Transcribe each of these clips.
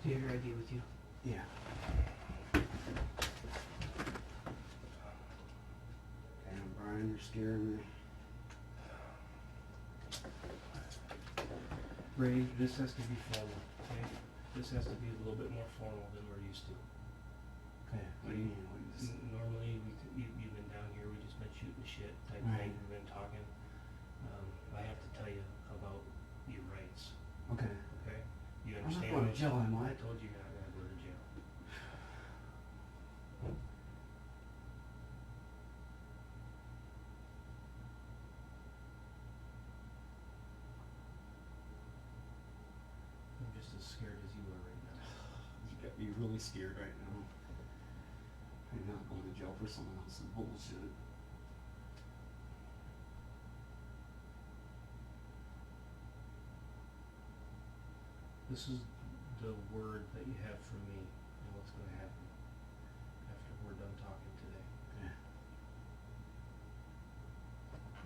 Do you have your ID with you? Yeah. Damn, Brian, you're scaring me. Ray, this has to be formal, okay? This has to be a little bit more formal than we're used to. Okay, what do you mean? What do you just... Normally, you've been down here, we just been shooting the shit type Right. thing, we've been talking. I have to tell you about your rights, Okay. okay? You I'm not understand? going to jail, am I? I told you you're not gonna go to jail. I'm just as scared as you are right now. You got me really scared right now. I'm not going to jail for someone else's bullshit. This is the word that you have from me and what's gonna happen after we're done talking today. Okay.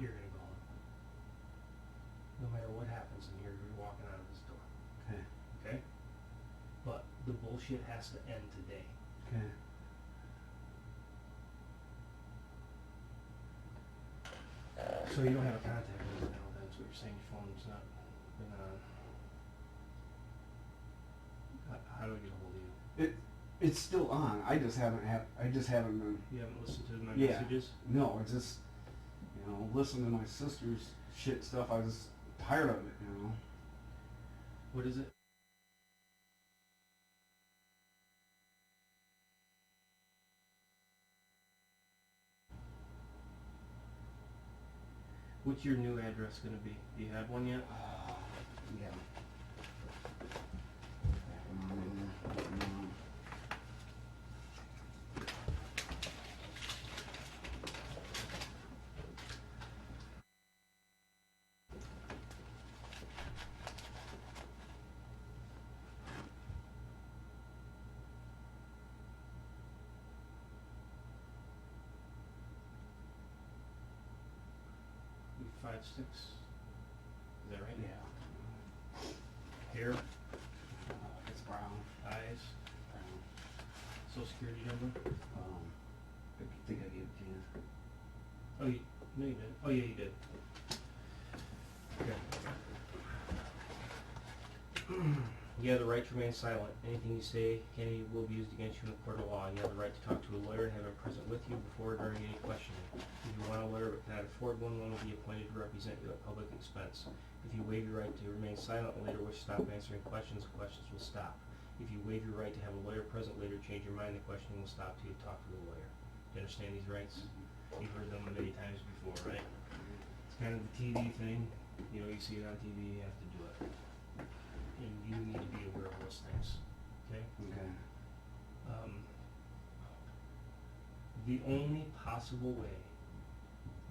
You're gonna go home. No matter what happens in here, you're walking out of this door, Okay. okay? But the bullshit has to end today. Okay. So you don't have a contact number now, that's what you're saying, your phone's not been on. How do I get a hold of you? It's still on. I just haven't been. You haven't listened to my Yeah. messages? No, it's just, listen to my sister's shit stuff. I was tired of it, What is it? What's your new address gonna be? Do you have one yet? Yeah. You 5'6"? Is that right? Yeah. Hair, It's brown. eyes, Brown. social security number? I think I gave it to you. Oh, no you didn't. Oh yeah, you did. Okay. You have the right to remain silent. Anything you say will be used against you in the court of law. You have the right to talk to a lawyer and have him present with you before or during any questioning. If you want a lawyer but cannot afford one will be appointed to represent you at public expense. If you waive your right to remain silent and later wish to stop answering questions, the questions will stop. If you waive your right to have a lawyer present, later change your mind, the questioning will stop till you talk to the lawyer. Do you understand these rights? You've heard them many times before, right? It's kind of the TV thing. You see it on TV, you have to do it. And you need to be aware of those things, okay? Okay. The only possible way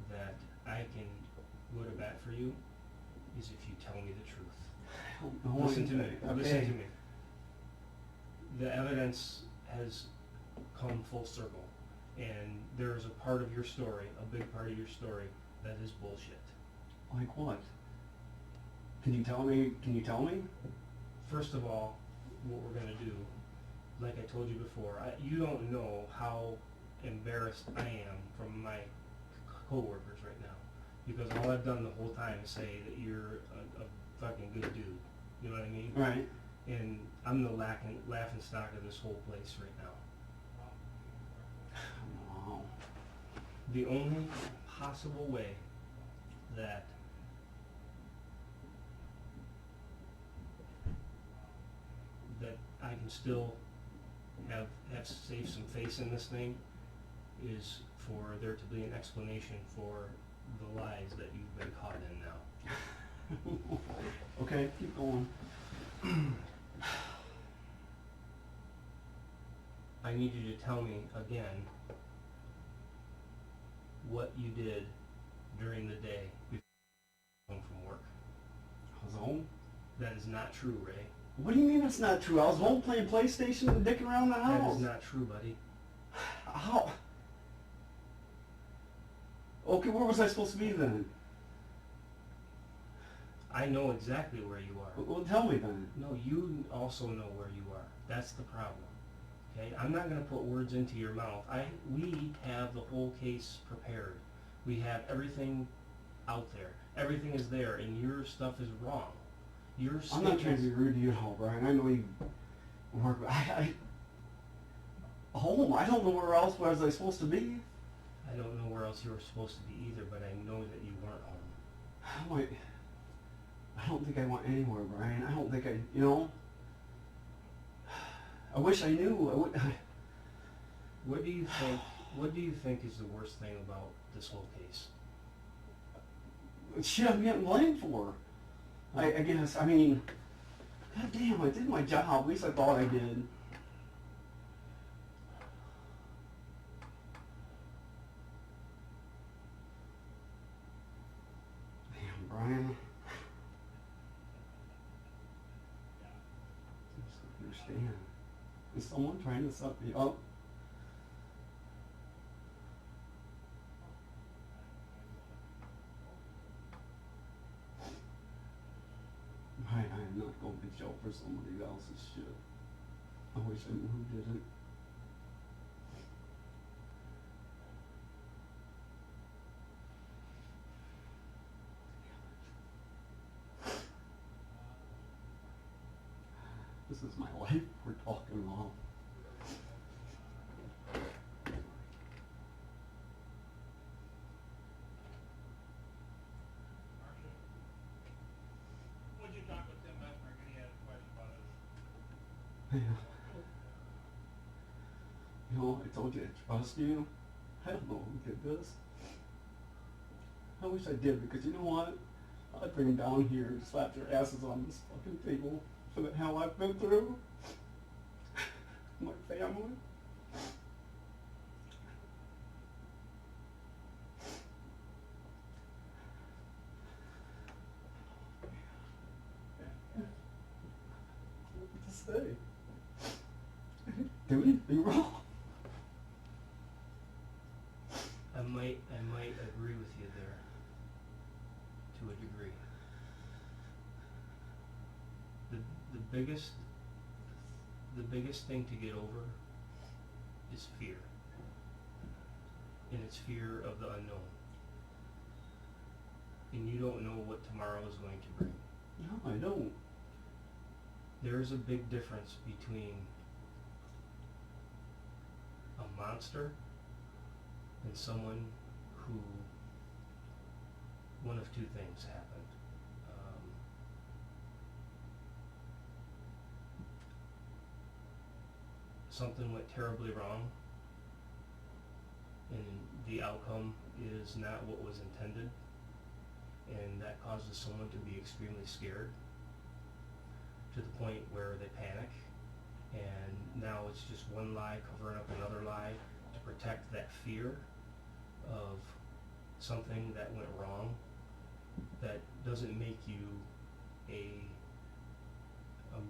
that I can go to bat for you is if you tell me the truth. Listen to me. Okay. Listen to me. The evidence has come full circle, and there is a part of your story, a big part of your story, that is bullshit. Like what? Can you tell me? First of all, what we're going to do, like I told you before, you don't know how embarrassed I am from my co-workers right now, because all I've done the whole time is say that you're a fucking good dude. You know what I mean? Right. And I'm the laughing stock of this whole place right now. Wow. The only possible way that I can still have save some face in this thing is for there to be an explanation for the lies that you've been caught in now. Okay, keep going. I need you to tell me again what you did during the day before you came home from work. I was home? That is not true, Ray. What do you mean it's not true? I was home playing PlayStation and dicking around the house. That is not true, buddy. How? Okay, where was I supposed to be then? I know exactly where you are. Well, tell me then. No, you also know where you are. That's the problem. Okay? I'm not going to put words into your mouth. We have the whole case prepared. We have everything out there. Everything is there, and your stuff is wrong. Your I'm not trying to be rude to you at all, Brian. I know you work. Home. I don't know where else was I supposed to be. I don't know where else you were supposed to be either, but I know that you weren't home. I don't think I went anywhere, Brian. I don't think you know. I wish I knew. What do you think is the worst thing about this whole case? Shit, I'm getting blamed for. I guess. I mean, god damn, I did my job. At least I thought I did. Damn, Brian. I just don't understand. Is someone trying to set me up? I am not going to jail for somebody else's shit. I wish I knew who did it. This is my life we're talking about. Yeah. You know, I told you I trust you. I don't know who did this. I wish I did, because you know what? I'd bring them down here and slap their asses on this fucking table for the hell I've been through. My family. What to say? I didn't do anything wrong. I might agree with you there, to a degree. The biggest thing to get over is fear. And it's fear of the unknown. And you don't know what tomorrow is going to bring. No, I don't. There's a big difference between a monster and someone who, one of two things happened. Something went terribly wrong, and the outcome is not what was intended, and that causes someone to be extremely scared to the point where they panic, and now it's just one lie covering up another lie to protect that fear of something that went wrong. That doesn't make you a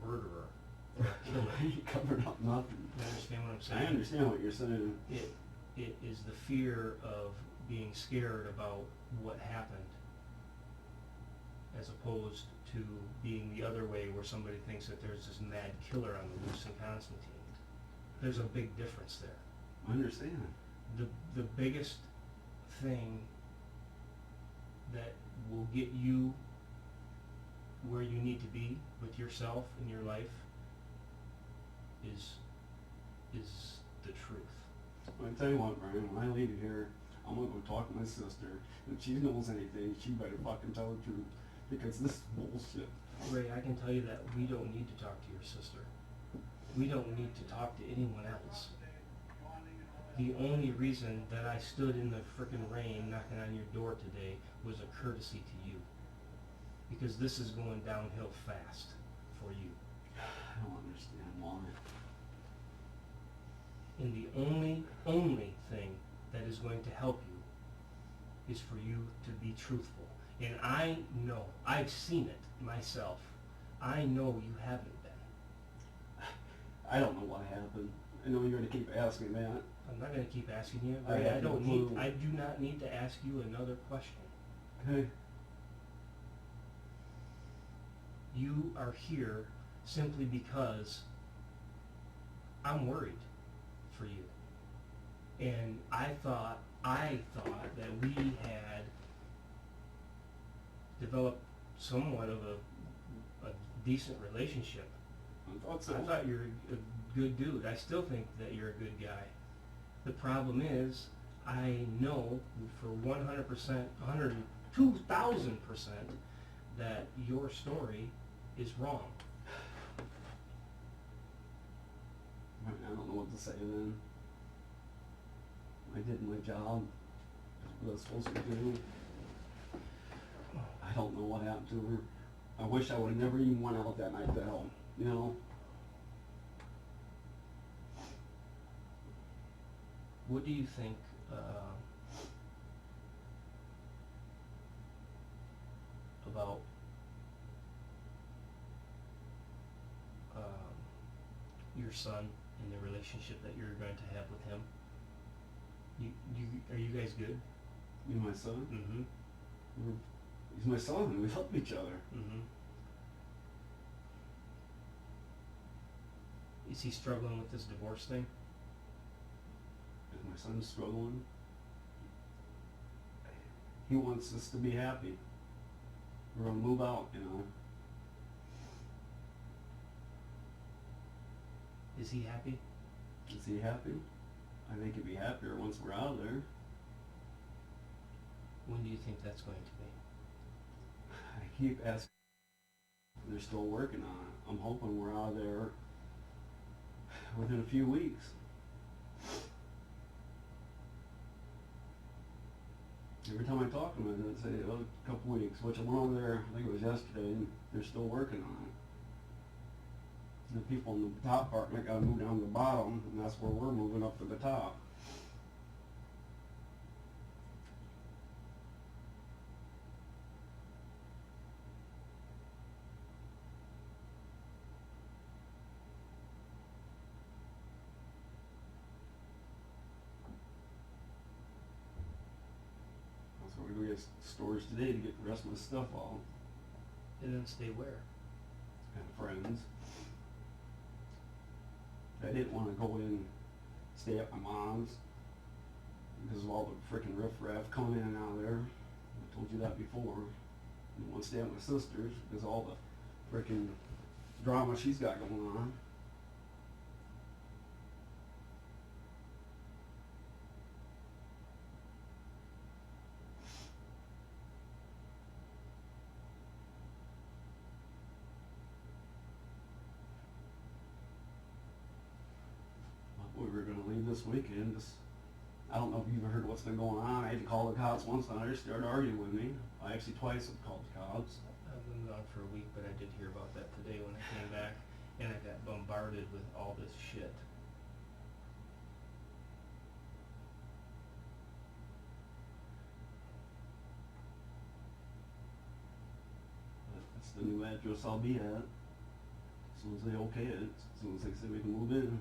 murderer or a killer. I ain't covered up nothing. You understand what I'm saying? I understand what you're saying. It is the fear of being scared about what happened, as opposed to being the other way where somebody thinks that there's this mad killer on the loose in Constantine. There's a big difference there. I understand. The biggest thing that will get you where you need to be with yourself in your life is the truth. I tell you what, Brian, when I leave here, I'm gonna go talk to my sister. If she knows anything, she better fucking tell the truth, because this is bullshit. Ray, I can tell you that we don't need to talk to your sister. We don't need to talk to anyone else. The only reason that I stood in the frickin' rain knocking on your door today was a courtesy to you. Because this is going downhill fast for you. I don't understand why. And the only thing that is going to help you is for you to be truthful. And I know, I've seen it myself. I know you haven't been. I don't know what happened. I know you're gonna keep asking me that. I'm not going to keep asking you. I have no clue. I do not need to ask you another question. Okay. You are here simply because I'm worried for you. And I thought that we had developed somewhat of a decent relationship. I thought so. I thought you're a good dude. I still think that you're a good guy. The problem is, I know for 100%, 2,000% that your story is wrong. I don't know what to say then. I did my job. That's what I was supposed to do. I don't know what happened to her. I wish I would have never even went out that night to help, you know? What do you think about your son and the relationship that you're going to have with him? Are you guys good? You and my son? Mm-hmm. He's my son. We help each other. Mm-hmm. Is he struggling with this divorce thing? Is my son struggling? He wants us to be happy. We're gonna move out, you know. Is he happy? Is he happy? I think he'd be happier once we're out of there. When do you think that's going to be? I keep asking. They're still working on it. I'm hoping we're out of there within a few weeks. Every time I talk to them, they say, oh, a couple weeks, which I went over there, I think it was yesterday, and they're still working on it. The people in the top part, they gotta move down to the bottom, and that's where we're moving up to the top. So we're gonna get storage today to get the rest of the stuff out. And then stay where? And friends. I didn't want to go in and stay at my mom's because of all the frickin' riffraff coming in and out of there. I told you that before. I didn't want to stay at my sister's because of all the frickin' drama she's got going on. We were going to leave this weekend. I don't know if you've heard what's been going on. I had to call the cops once and they started arguing with me. I actually twice have called the cops. I've been gone for a week, but I did hear about that today when I came back, and I got bombarded with all this shit. That's the new address I'll be at. As soon as they okay it, as soon as they say we can move in.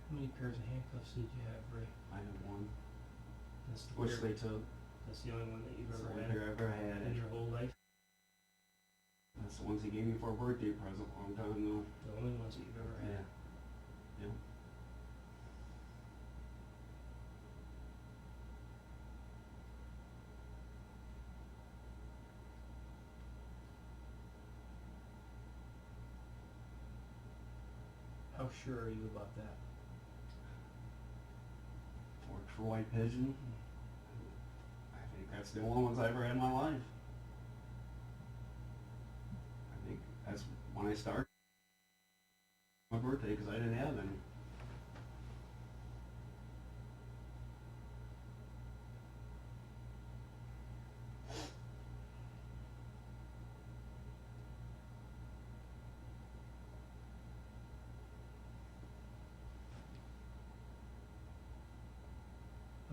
How many pairs of handcuffs did you have, Ray? I have one. That's the Which pair- they took. That's the only one that you've That's the ever only had pair I ever had. in your whole life? That's the ones he gave me for a birthday present a long time ago. The only ones that you've ever had? Yeah. How sure are you about that? Worked for White Pigeon. I think that's the only ones I ever had in my life. I think that's when I started my birthday because I didn't have any.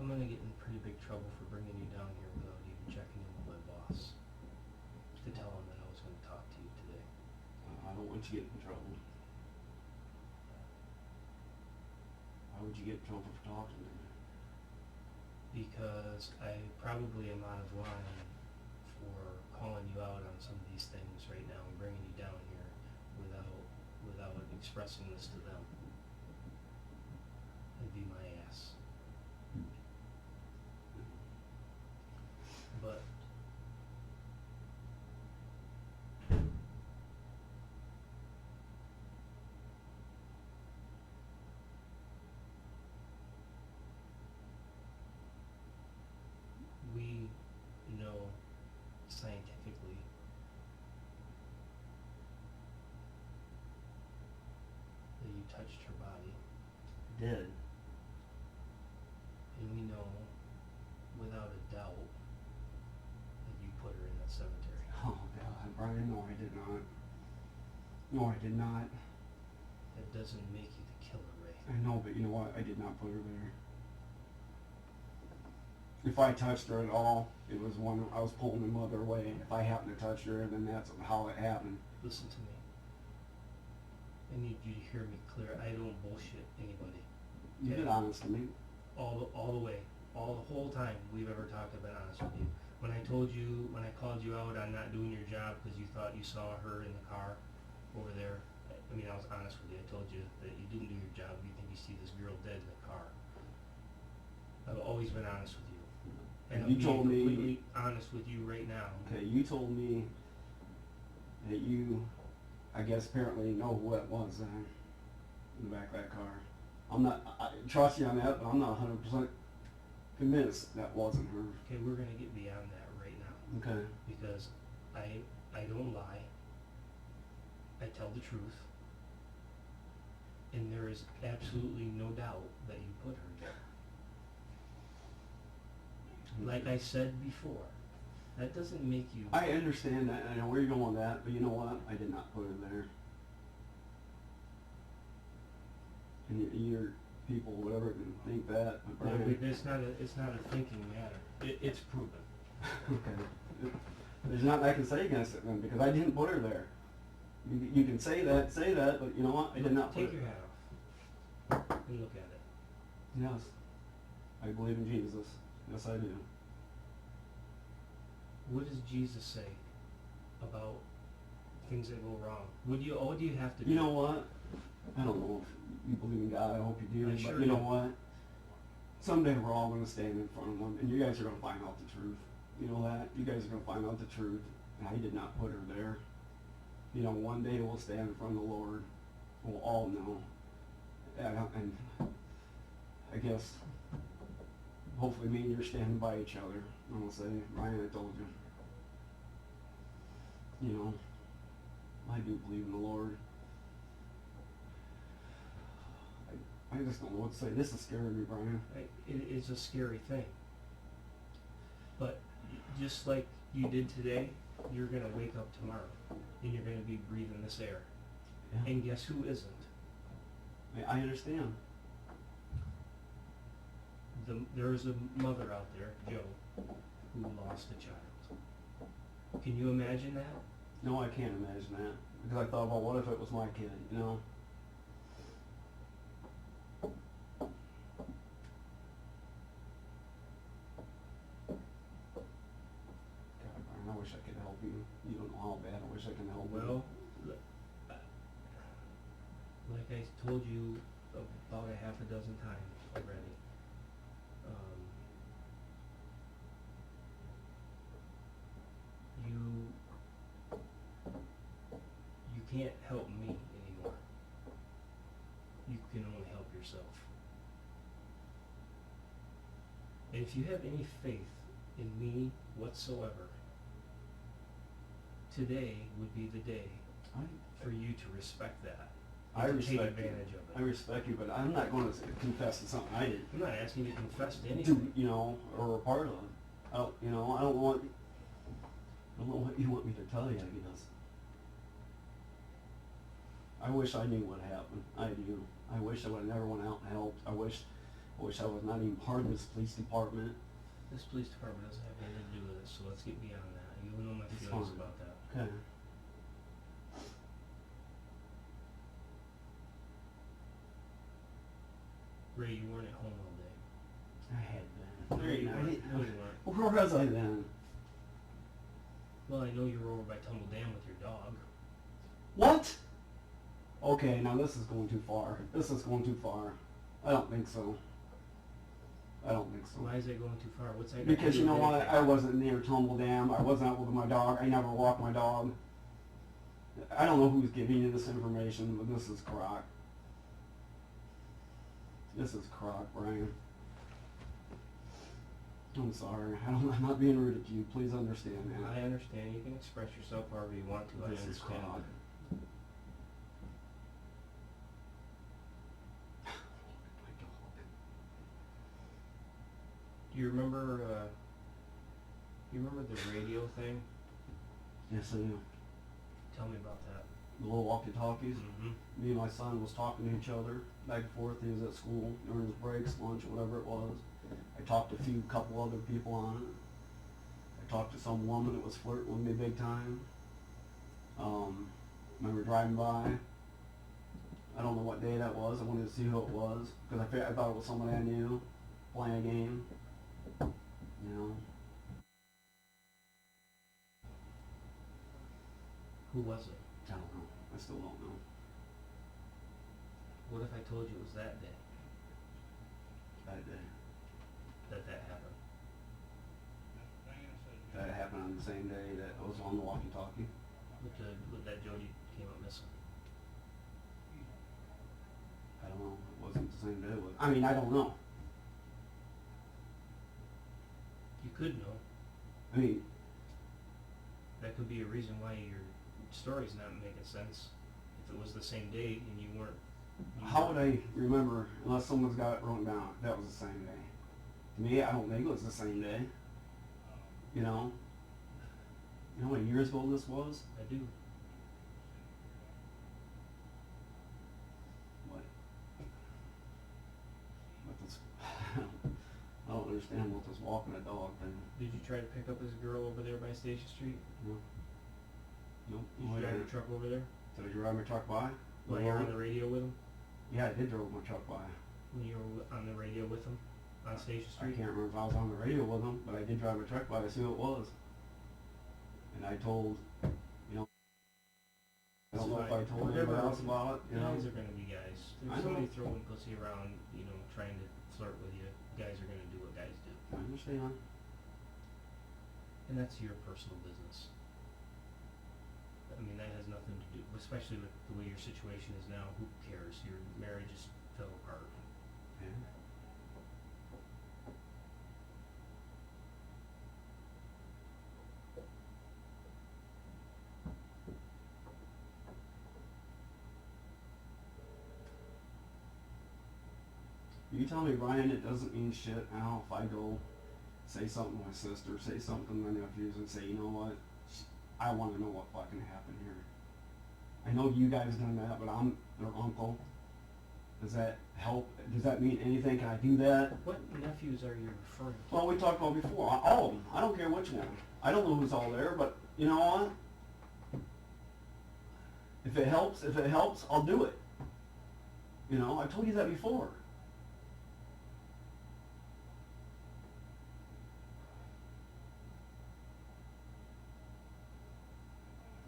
I'm gonna get in pretty big trouble for bringing you down here without even checking in with my boss to tell him that I was gonna talk to you today. I don't want would you get in trouble? Why would you get in trouble for talking to me? Because I probably am out of line for calling you out on some of these things right now and bringing you down here without expressing this to them. It'd be my ass. But we know scientifically that you touched her body, Did. and we know without a doubt that you put her in that cemetery. Oh God, Brian, no I did not. No I did not. That doesn't make you the killer, Ray. I know, but you know what? I did not put her there. If I touched her at all, it was when I was pulling my mother away. If I happened to touch her, then that's how it happened. Listen to me. I need you to hear me clear. I don't bullshit anybody. You've been honest to me. All the way. The whole time we've ever talked, I've been honest with you. When I called you out on not doing your job because you thought you saw her in the car over there, I mean, I was honest with you. I told you that you didn't do your job. You think you see this girl dead in the car. I've always been honest with you. And You I'm told being me- completely honest with you right now. Okay, you told me that you, I guess apparently know who it was in the back of that car. I'm not, I trust you on that, but I'm not 100% convinced that wasn't her. Okay, we're gonna get beyond that right now Okay. because I don't lie. I tell the truth. And there is absolutely no doubt that you put her there. Like I said before, that doesn't make you... I understand that. I know where you're going with that, but you know what? I did not put her there. And your people, whatever, can think that. But No, Brian, but it's not a thinking matter. It's proven. okay. There's nothing I can say against it then, because I didn't put her there. You can say that, but you know what? I did not put Take her. your hat off and look at it. Yes. I believe in Jesus. Yes, I do. What does Jesus say about things that go wrong? What do you have to do? You know what? I don't know if you believe in God. I hope you do. I But sure you know do. what? Someday we're all going to stand in front of Him, and you guys are going to find out the truth. You know that? You guys are going to find out the truth. And I did not put her there. You know, one day we'll stand in front of the Lord. We'll all know. And I guess hopefully me and you're standing by each other. I'm going to say, Ryan, I told you. You know, I do believe in the Lord. I just don't know what to say. This is scaring me, Brian. It's a scary thing. But just like you did today, you're going to wake up tomorrow and you're going to be breathing this air. Yeah. And guess who isn't? I understand. There's a mother out there, Joe, who lost a child. Can you imagine that? No, I can't imagine that. Because I thought about what if it was my kid, you know? God, Brian, I wish I could help you. You don't know how bad I wish I could help you. Well, like I told you about a half a dozen times already, you can't help me anymore. You can only help yourself. And if you have any faith in me whatsoever, today would be the day for you to respect that. I And to take respect you. advantage of it. I respect you, but I'm not going to confess to something I did. I'm not asking you to confess to Do, anything. you know, or a part of. I don't, you know, I don't know what you want me to tell you, I guess. I wish I knew what happened. I do. I wish I would have never went out and helped. I wish I was not even part of this police department. This police department doesn't have anything to do with this, so let's get beyond that. You know my It's feelings fine. about that. Okay. Ray, you weren't at home all day. I had been. No, you I weren't. didn't- No, you weren't. Where was I then? Well, I know you were over by Tumble Dam with your dog. What? Okay, now this is going too far. This is going too far. I don't think so. I don't think so. Why is that going too far? What's that got to Because do you know with what? anything? I wasn't near Tumble Dam. I wasn't out with my dog. I never walked my dog. I don't know who's giving you this information, but this is crock. This is crock, Brian. I'm sorry. I'm not being rude to you. Please understand that. I understand. You can express yourself however you want to. I This is understand. crock. Do you remember? You remember the radio thing? Yes, I do. Tell me about that. The little walkie-talkies. Mm-hmm. Me and my son was talking to each other back and forth. He was at school during his breaks, lunch, whatever it was. I talked to couple other people on it. I talked to some woman that was flirting with me big time. Remember driving by. I don't know what day that was. I wanted to see who it was because I thought it was somebody I knew playing a game. You know. Who was it? I don't know. I still don't know. What if I told you it was that day That day. that happened? That happened on the same day that I was on the walkie-talkie. With that Jody came up missing. I don't know. It wasn't the same day. I mean, I don't know. You could know. I mean, That could be a reason why your story's not making sense. If it was the same date and you weren't. how would I remember unless someone's got it written down? That was the same day. To me, I don't think it was the same day. You know? You know how many years ago this was? I do. What? This, I don't understand what this walking a dog thing. Did you try to pick up this girl over there by Station Street? No. Nope. Did you drive your truck over there? Did I drive my truck by? While you were on the radio with him? Yeah, I did drive my truck by. When you were on the radio with him? On Station I Street? can't remember if I was on the radio with them, but I did drive my truck by to see who it was. And I told, you know, I don't know if I told anybody else about it, you know. Guys are gonna be guys. I There's know. somebody throwing pussy around, you know, trying to flirt with you. Guys are gonna do what guys do. I understand. And that's your personal business. I mean, that has nothing to do, especially with the way your situation is now. Who cares? Your marriage just fell apart. Yeah. You tell me, Brian, it doesn't mean shit now if I go say something to my sister, say something to my nephews, and say, you know what, I want to know what fucking happened here. I know you guys done that, but I'm their uncle. Does that help? Does that mean anything? Can I do that? What nephews are you referring to? Well, we talked about before. All of them. I don't care which one. I don't know who's all there, but you know what? If it helps, I'll do it. You know, I told you that before.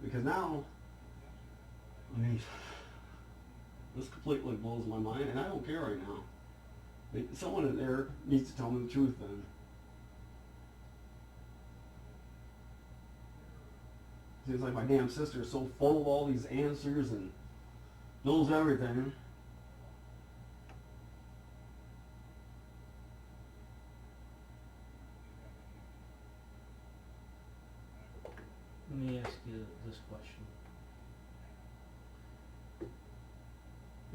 Because now, I mean, this completely blows my mind, and I don't care right now. Someone in there needs to tell me the truth then. Seems like my damn sister is so full of all these answers and knows everything. Let me ask you this question.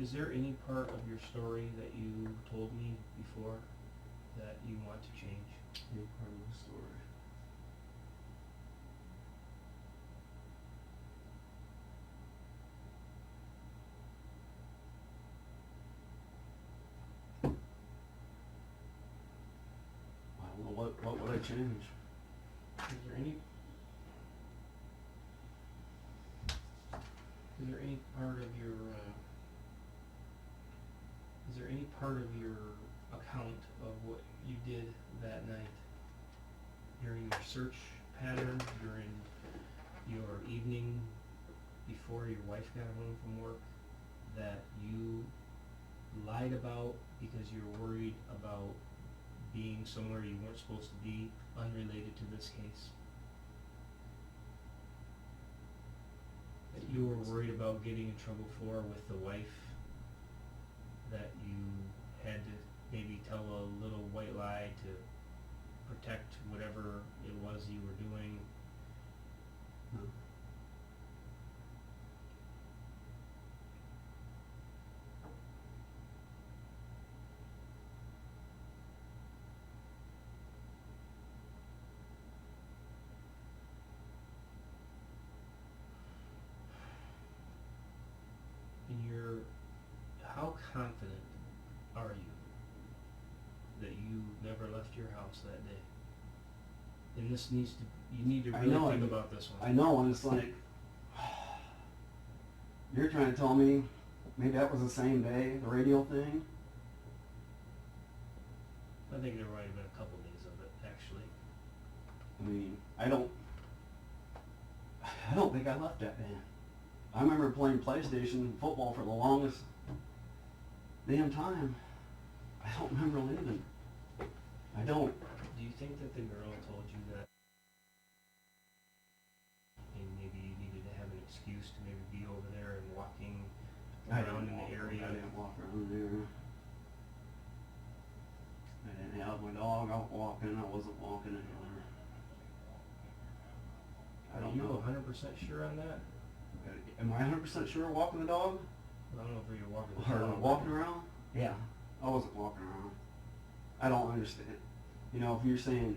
Is there any part of your story that you told me before that you want to change? Any part of the story. I don't know what would I change? Is there any part of your, is there there any part of your account of what you did that night during your search pattern, during your evening before your wife got home from work, that you lied about because you were worried about being somewhere you weren't supposed to be, unrelated to this case? That you were worried about getting in trouble for with the wife, that you had to maybe tell a little white lie to protect whatever it was you were doing? No. And how confident are you that you never left your house that day? And this needs to, you need to really think about this one. I know, and it's like, you're trying to tell me maybe that was the same day, the radio thing? I think there might have been a couple days of it, actually. I mean, I don't think I left that day. I remember playing PlayStation football for the longest damn time. I don't remember leaving. I don't. Do you think that the girl told you that, and maybe you needed to have an excuse to maybe be over there and walking around in the area? I didn't walk around there. I didn't have my dog out walking. I wasn't walking anywhere. I don't know. Are you 100% sure on that? Am I 100% sure walking the dog? I don't know if you're walking the Or dog. walking around? Yeah. I wasn't walking around. I don't understand. You know, if you're saying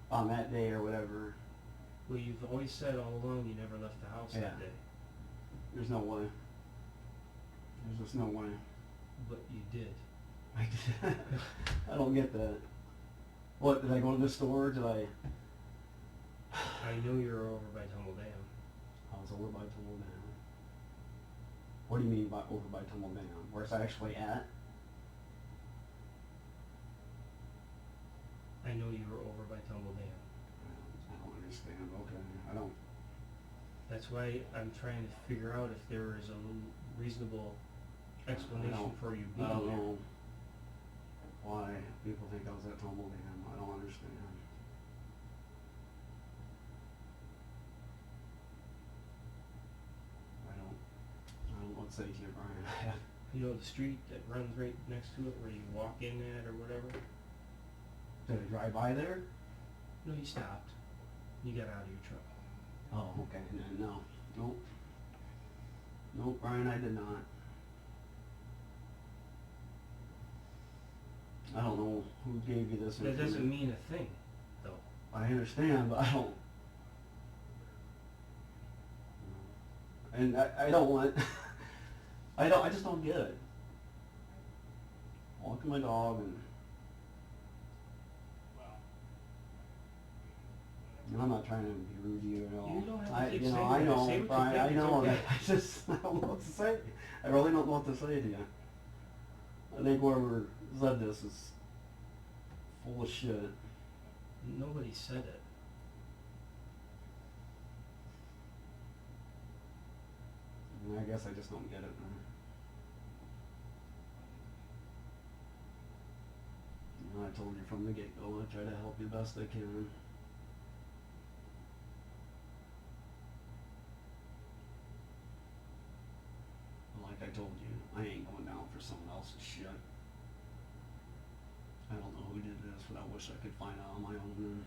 on that day or whatever. Well, you've always said all along you never left the house that day. There's no way. There's just no way. But you did. I did. I don't get that. What, did I go to the store? Did I? I know you're over by Tumble Dam. I was over by Tumble Dam. What do you mean by over by Tumble Dam? Where's I actually at? I know you were over by Tumble Dam. I don't understand. Okay, I don't. That's why I'm trying to figure out if there is a reasonable explanation for you being I don't there. know why people think I was at Tumble Dam. I don't understand. I don't know what to say to you, Brian. You know the street that runs right next to it where you walk in at or whatever? Did I drive by there? No, you stopped. You got out of your truck. Oh, okay. No. Nope. Nope, Brian, I did not. I don't know who gave you this That information. doesn't mean a thing, though. I understand, but I don't. And I don't want. I just don't get it. Walking my dog and I'm not trying to be rude to you at all. You don't have to keep saying I that. know, Say what you Brian, think, I it's know. okay. I don't know what to say. I really don't know what to say to you. I think whoever said this is full of shit. Nobody said it. And I guess I just don't get it, man. You know, I told you from the get-go, I try to help you best I can. Like I told you, I ain't going down for someone else's shit. I don't know who did this, but I wish I could find out on my own.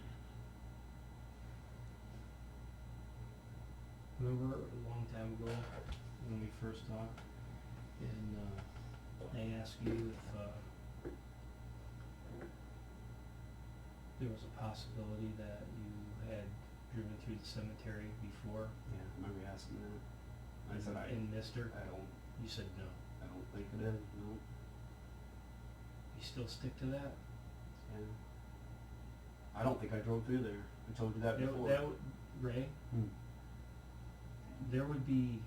Remember a long time ago when we first talked, and I asked you if there was a possibility that you had driven through the cemetery before? Yeah, I remember you asking that. I said and missed her? I don't. You said no. I don't think it is. No. You still stick to that? Yeah. I don't think I drove through there. I told you that before. Ray, Hmm. there would be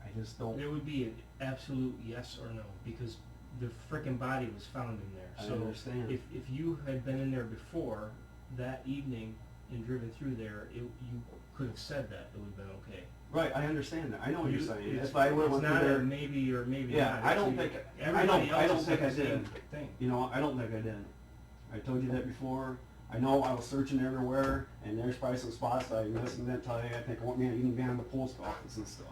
I just don't. There would be an absolute yes or no, because the frickin' body was found in there. I So understand. if you had been in there before that evening and driven through there, you could have said that it would have been okay. Right, I understand that. I know what you're saying. It's If I went not through a there, maybe or maybe yeah, not. I don't It's- think. everybody I else don't has think I said the same did. thing. You know, I don't think I did. I told you that before. I know I was searching everywhere, and there's probably some spots that I missed and didn't tell you. I think I went even behind the post office and stuff.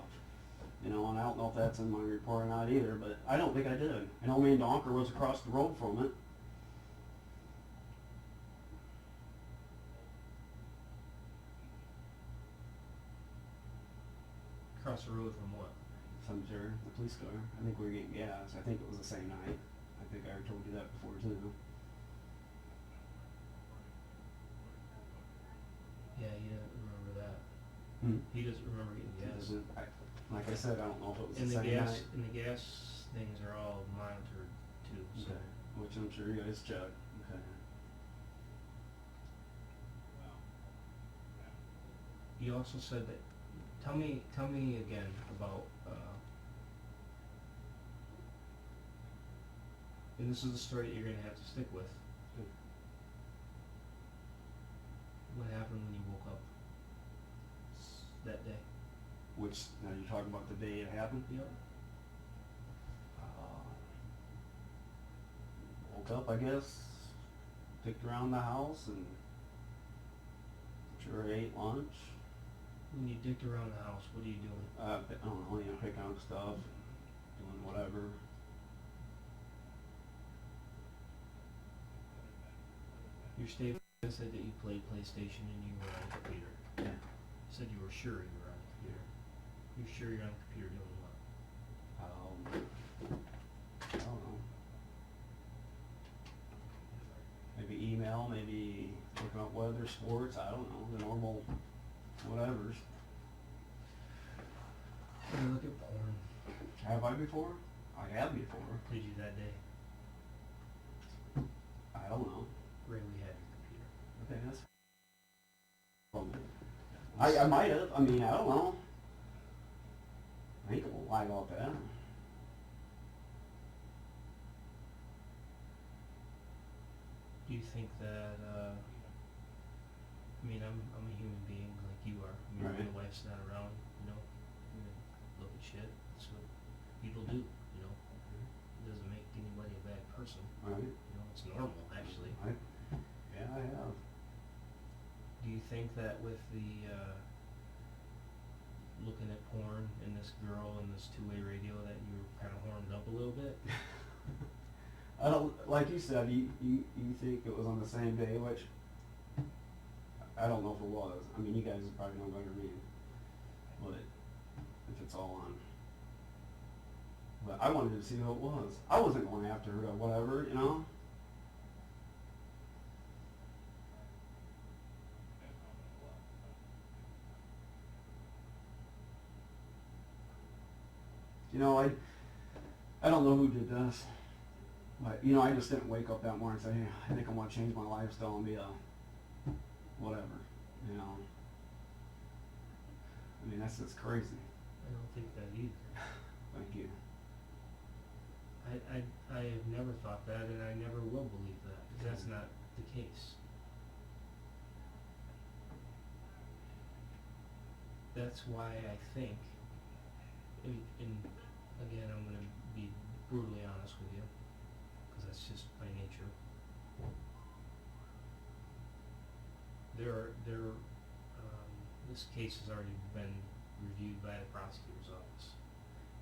You know, and I don't know if that's in my report or not either, but I don't think I did. I know me and Donker was across the road from it. Across the road from what? Cemetery, the police car. I think we were getting gas. I think it was the same night. I think I already told you that before too. Yeah, he doesn't remember that. Hmm. He doesn't remember getting gas. Like I said, I don't know if it was And the the same gas night. and the gas things are all monitored too. So Okay. Which I'm sure you guys checked. Okay. you also said that. Tell me again about. And this is the story that you're gonna have to stick with. Good. What happened when you woke up that day? Which, now you talking about the day it happened? Yep. Woke up, I guess, picked around the house and sure ate lunch. When you dicked around the house, what are you doing? I don't know, you know, picking up stuff, doing whatever. Your statement said that you played PlayStation and you were on the computer. Yeah. You said you were sure you were on the computer. You're sure you're on the computer doing what? I don't know. Maybe email, maybe looking up weather, sports, I don't know, the normal whatevers. Did you look at porn? Have I before? I have before. Did you that day? I don't know. Ray, we had your computer. Okay, that's. I might have. I mean, I don't know. I ain't gonna lie about that. Do you think that, I mean, I'm a human being like you are. I mean, Right. when the wife's not around, you know, you look at shit. That's what people do, you know. It doesn't make anybody a bad person. Right? You know, it's normal, actually. Yeah, I have. Do you think that with the, looking at porn and this girl and this two-way radio that you were kind of horned up a little bit? I don't, like you said, you think it was on the same day, which I don't know if it was. I mean, you guys would probably know better than me. But if it's all on. But I wanted to see who it was. I wasn't going after her or whatever, you know? You know, I don't know who did this. But, you know, I just didn't wake up that morning and say, hey, I think I want to change my lifestyle and be a whatever, you know. I mean, that's just crazy. I don't think that either. Thank you. I have never thought that, and I never will believe that, 'cause that's not the case. That's why I think, and again, I'm gonna be brutally honest with you, 'cause that's just my nature. This case has already been reviewed by the prosecutor's office,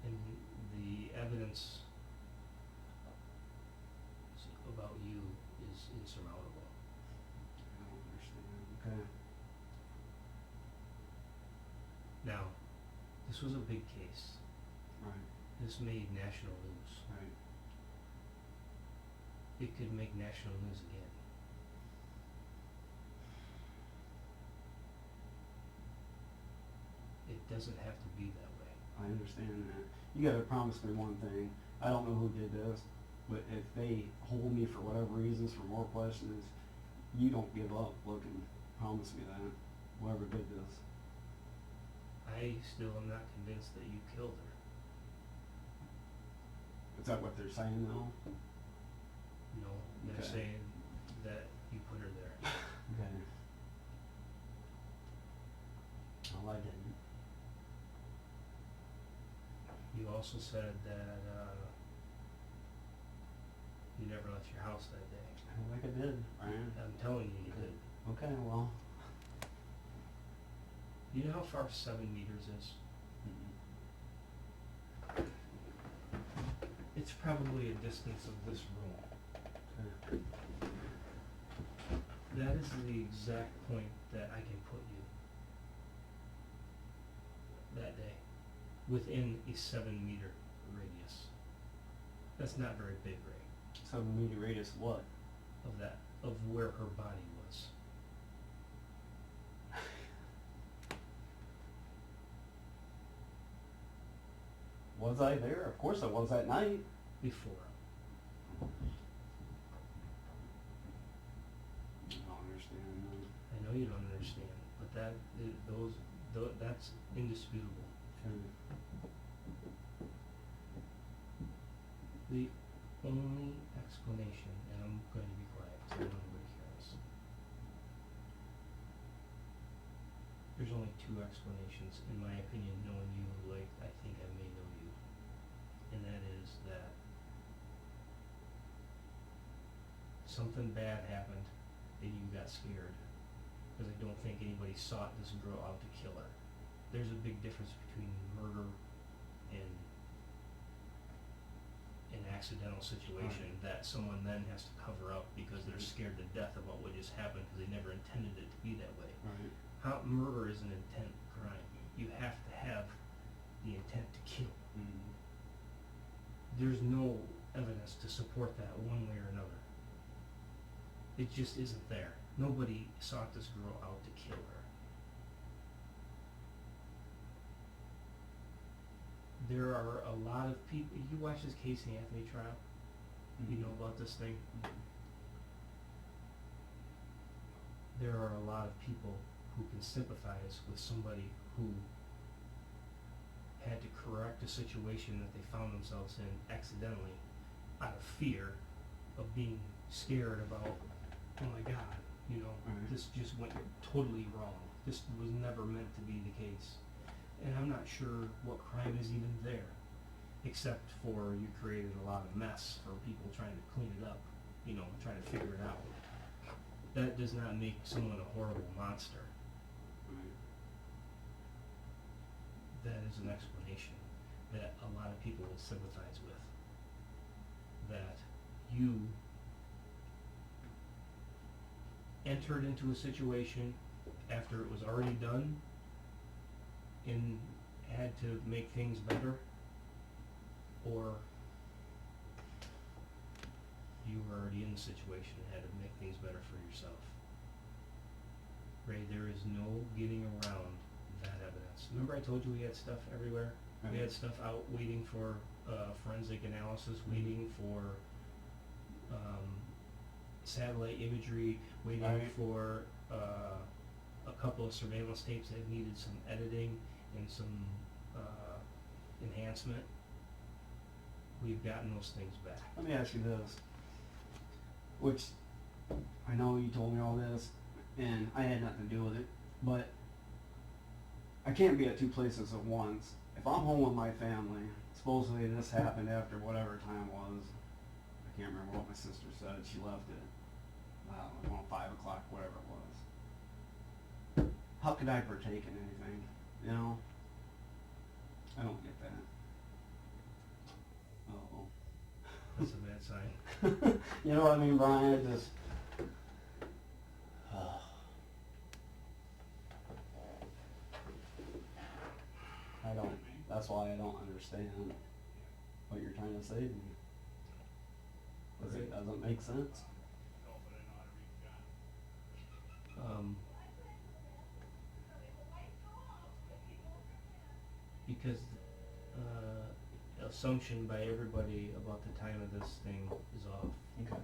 and the evidence about you is insurmountable. I don't understand. Okay. Now, this was a big case. Right. This made national news. Right. It could make national news again. It doesn't have to be that way. I understand that. You gotta promise me one thing. I don't know who did this, but if they hold me for whatever reasons for more questions, you don't give up looking. Promise me that. Whoever did this. I still am not convinced that you killed her. Is that what they're saying now? No, they're Okay. saying that you put her there. Okay. Well, I didn't. You also said that you never left your house that day. I don't think I did, Brian. I'm telling you, you did. Okay, well. You know how far 7 meters is? Mm-mm. It's probably a distance of this room. Okay. That is the exact point that I can put you that day, within a 7-meter radius. That's not very big, Ray, 7 meter radius of what? of where her body was. Was I there? Of course I was that night. Before. I don't understand that. I know you don't understand, but that's indisputable. Okay. The only explanation, and I'm going to be quiet because I don't want anybody to hear this. There's only 2 explanations, in my opinion, knowing you like I think I may know you. And that is that something bad happened and you got scared. Because I don't think anybody sought this girl out to kill her. There's a big difference between murder and an accidental situation that someone then has to cover up because they're scared to death about what just happened because they never intended it to be that way. Right. Murder is an intent crime. You have to have the intent to kill. Mm. There's no evidence to support that one way or another. It just isn't there. Nobody sought this girl out to kill her. There are a lot of people. You watch this Casey Anthony trial? You know about this thing? There are a lot of people who can sympathize with somebody who had to correct a situation that they found themselves in accidentally out of fear of being scared about, oh my God, you know, this just went totally wrong. This was never meant to be the case. And I'm not sure what crime is even there, except for you created a lot of mess for people trying to clean it up, you know, trying to figure it out. That does not make someone a horrible monster. That is an explanation that a lot of people will sympathize with. That you entered into a situation after it was already done and had to make things better, or you were already in the situation and had to make things better for yourself. Ray, there is no getting around that evidence. Remember I told you we had stuff everywhere? Right. We had stuff out waiting for forensic analysis, waiting for satellite imagery, waiting for a couple of surveillance tapes that needed some editing and some enhancement. We've gotten those things back. Let me ask you this, which I know you told me all this, and I had nothing to do with it, but I can't be at 2 places at once. If I'm home with my family, supposedly this happened after whatever time was, I can't remember what my sister said, she left at, I don't know, 5 o'clock, whatever it was. How could I partake in anything, you know? I don't get that. Uh-oh. That's a bad sign. You know what I mean, Brian? It just... I don't... That's why I don't understand what you're trying to say to me. Because it doesn't make sense. Because assumption by everybody about the time of this thing is off. Okay.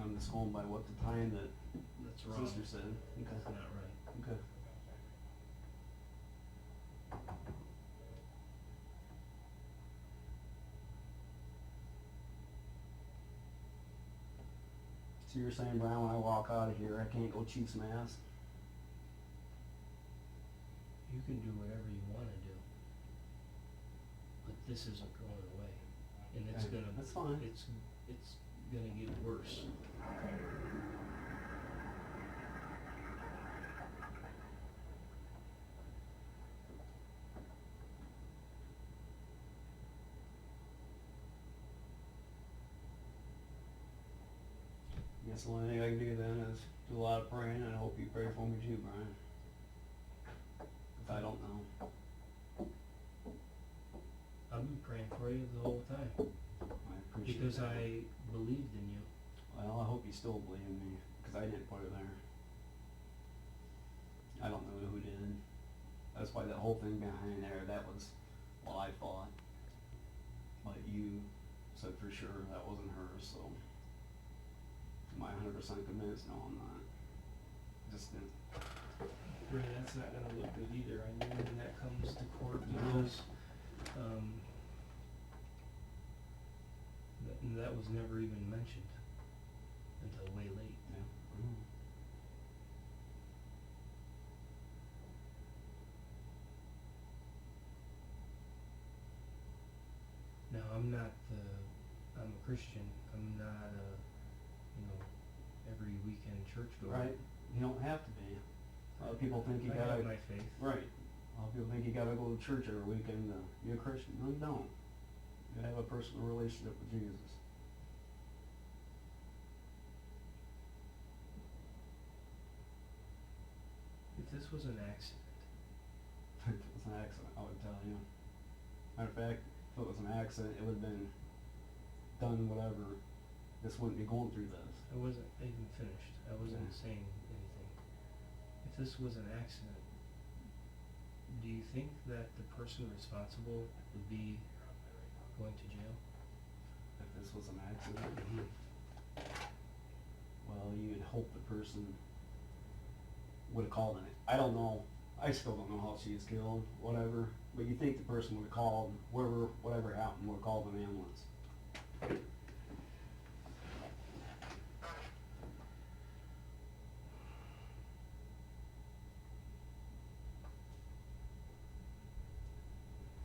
I'm just going by what the time that That's wrong. sister said. Okay. That's not right. Okay. you're saying, Brian, when I walk out of here, I can't go Chiefs mask? You can do whatever you wanna do. But this isn't going away. And it's Okay, gonna, that's fine. it's gonna get worse. I guess the only thing I can do then is do a lot of praying, and I hope you pray for me too, Brian. If I don't know. I've been praying for you the whole time. I appreciate Because that. I believed in you. Well, I hope you still believe in me, because I didn't put it there. I don't know who did. That's why that whole thing behind there, that was what I thought. But you said for sure that wasn't her, so am I 100% convinced? No, I'm not. Just didn't. Ray, that's not gonna look good either. I know when that comes to court No. because, that was never even mentioned until way late. Yeah. Mm. Now, I'm a Christian. I'm not every weekend churchgoer. Right? You don't have to be. A lot of people think you I gotta. have my faith. Right. A lot of people think you gotta go to church every weekend to be a Christian. No, you don't. You gotta have a personal relationship with Jesus. If this was an accident, If it was an accident, I would tell you. Matter of fact, if it was an accident, it would have been done whatever. This wouldn't be going through this. I wasn't even finished. I wasn't Yeah. saying anything. If this was an accident, do you think that the person responsible would be going to jail? If this was an accident, well, you'd hope the person would have called in it. I don't know. I still don't know how she was killed, whatever. But you think the person would have called, whatever happened, would have called an ambulance.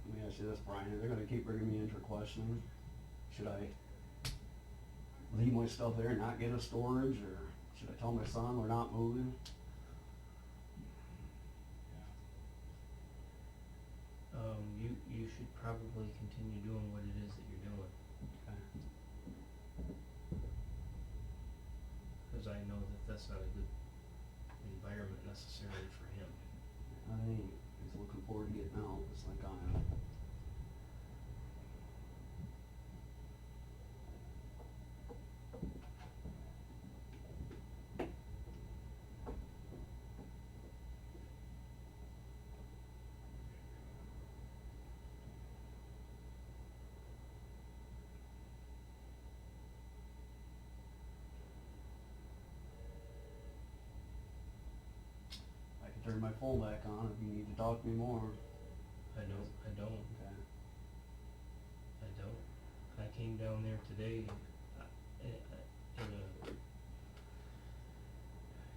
Let me ask you this, Brian. They're going to keep bringing me in for questioning. Should I leave my stuff there and not get a storage, or should I tell my son we're not moving? You should probably continue doing what it is that you're doing, Okay. because I know that that's not a good environment necessarily for him. I ain't. He's looking forward to getting out, just like I am. I can turn my phone back on if you need to talk to me more. I don't. Okay. I came down there today in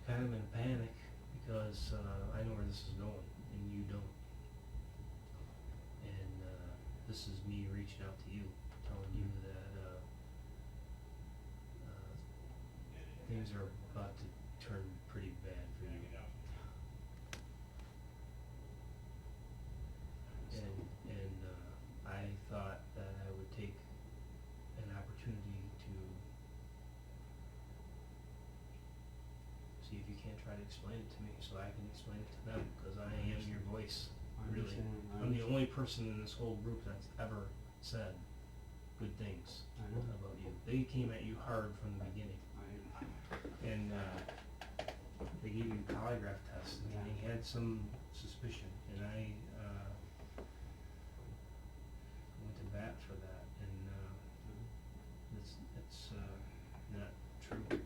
kind of in a panic because I know where this is going and you don't. And this is me reaching out to you, telling you that things are about to turn pretty bad for you. And I thought that I would take an opportunity to see if you can't try to explain it to me so I can explain it to them, because I am your voice, I really. understand. I'm the only person in this whole group that's ever said good things I know. about you. They came at you hard from the beginning, and they gave you a polygraph test, and they had some suspicion, and I went to bat for that, and it's not true.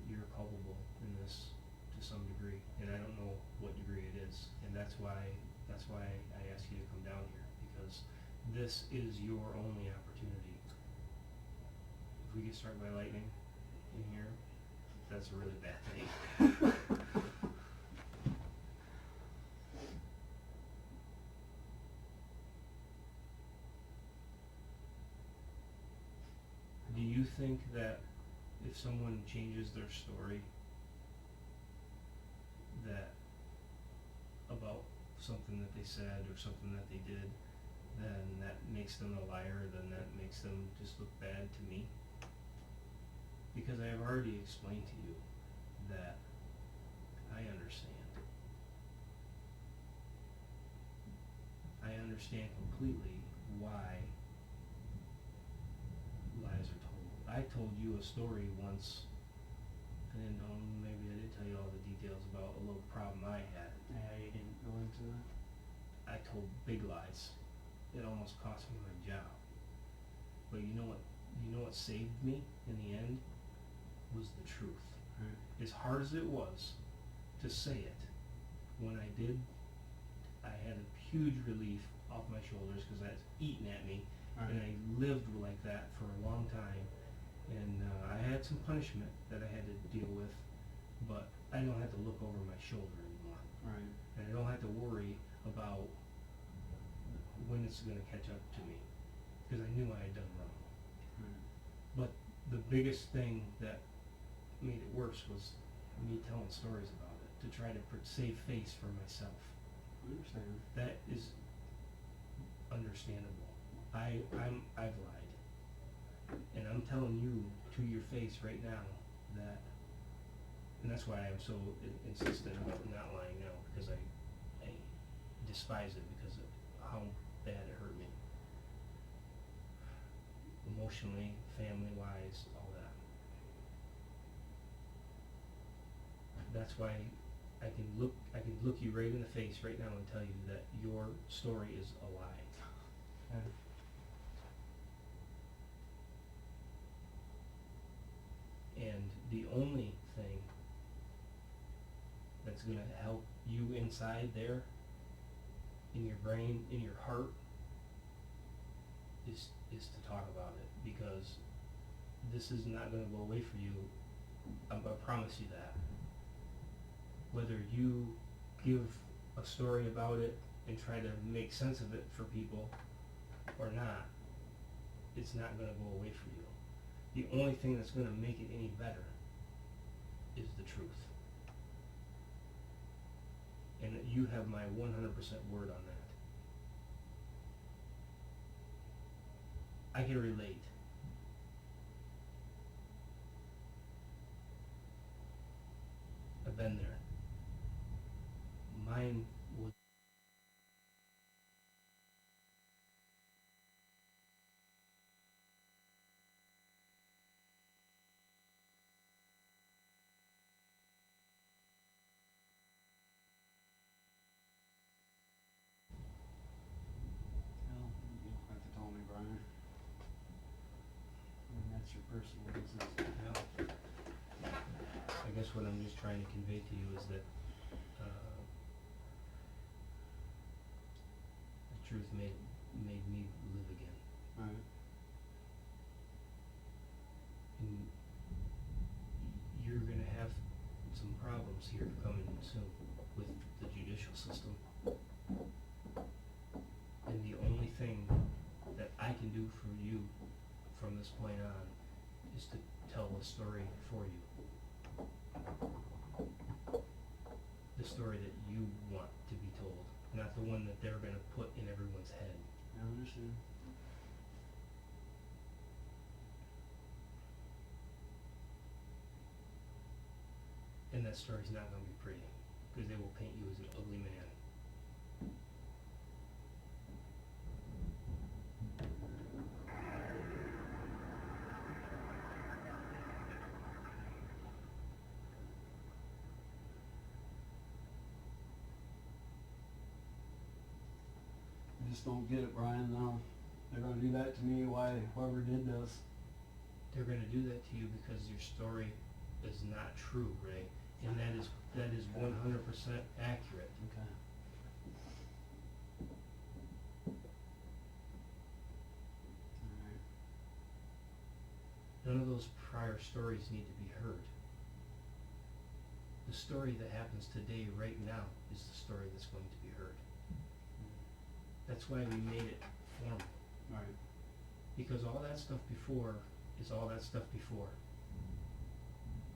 You're culpable in this to some degree, and I don't know what degree it is, and that's why I asked you to come down here, because this is your only opportunity. If we get struck by lightning, in here, that's a really bad thing. Do you think that if someone changes their story that about something that they said or something that they did, then that makes them a liar, then that makes them just look bad to me? Because I have already explained to you that I understand. I understand completely why lies are told. I told you a story once, and maybe I did tell you all the details about a little problem I had. Yeah, you didn't go into that. I told big lies. It almost cost me my job. But you know what? You know what saved me in the end was the truth. Right. As hard as it was to say it, when I did, I had a huge relief off my shoulders because that's eating at me. Right. And I lived like that for a long time, and I had some punishment that I had to deal with, but I don't have to look over my shoulder anymore. Right. And I don't have to worry about when it's going to catch up to me, because I knew I had done wrong. Right. But the biggest thing that made it worse was me telling stories about it, to try to save face for myself. I understand. That is understandable. I've lied, and I'm telling you to your face right now that, and that's why I'm so insistent about not lying now, because I despise it because of how bad it hurt me, emotionally, family-wise, all that. That's why I can look you right in the face right now and tell you that your story is a lie. Yeah. And the only thing that's going to help you inside there, in your brain, in your heart, is to talk about it, because this is not going to go away for you. I promise you that. Whether you give a story about it and try to make sense of it for people or not, it's not going to go away for you. The only thing that's going to make it any better is the truth. And you have my 100% word on that. I can relate. I've been there. Mine was Well, you don't have to tell me, Brian. I mean, that's your personal business. I guess what I'm just trying to convey to you is that the truth made me live again. Right. And you're going to have some problems here coming soon with the judicial system. And the only thing that I can do for you from this point on is to tell a story for you. The story that you want to be told, not the one that they're going to put in everyone's head. I understand. And that story's not going to be pretty, because they will paint you as an ugly man. I just don't get it, Brian. No, they're gonna do that to me. Why? Whoever did this. They're going to do that to you because your story is not true, Ray, and that is 100% accurate. Okay. Alright. None of those prior stories need to be heard. The story that happens today, right now, is the story that's going to be heard. That's why we made it formal. Right. Because all that stuff before is all that stuff before.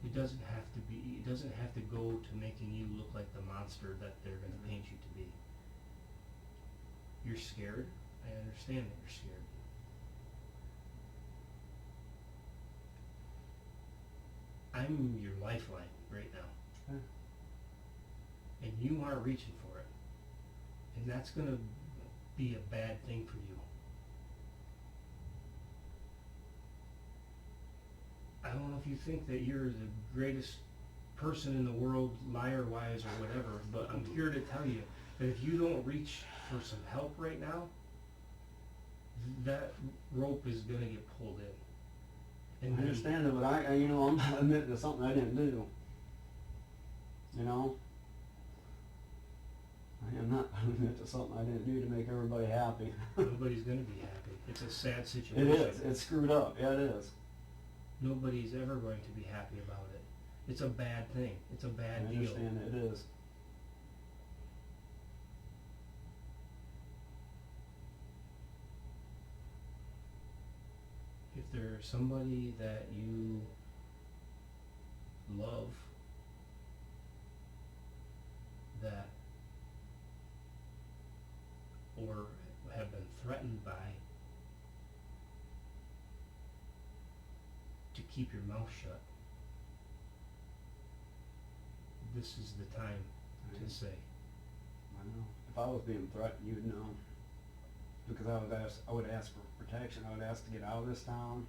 It doesn't have to go to making you look like the monster that they're going to paint you to be. You're scared. I understand that you're scared. I'm your lifeline right now. Okay. And you aren't reaching for it. And that's going to be a bad thing for you. I don't know if you think that you're the greatest person in the world, liar-wise or whatever, but I'm here to tell you that if you don't reach for some help right now, that rope is going to get pulled in. And I understand it, but I you know, I'm not admitting to something I didn't do. You know? I am not admitting to something I didn't do to make everybody happy. Nobody's going to be happy. It's a sad situation. It is. It's screwed up. Yeah, it is. Nobody's ever going to be happy about it. It's a bad thing. It's a bad I deal. understand it is. If there's somebody that you love that or have been threatened by to keep your mouth shut, this is the time Right. to say. I know. If I was being threatened, you'd know. Because I would ask for protection. I would ask to get out of this town.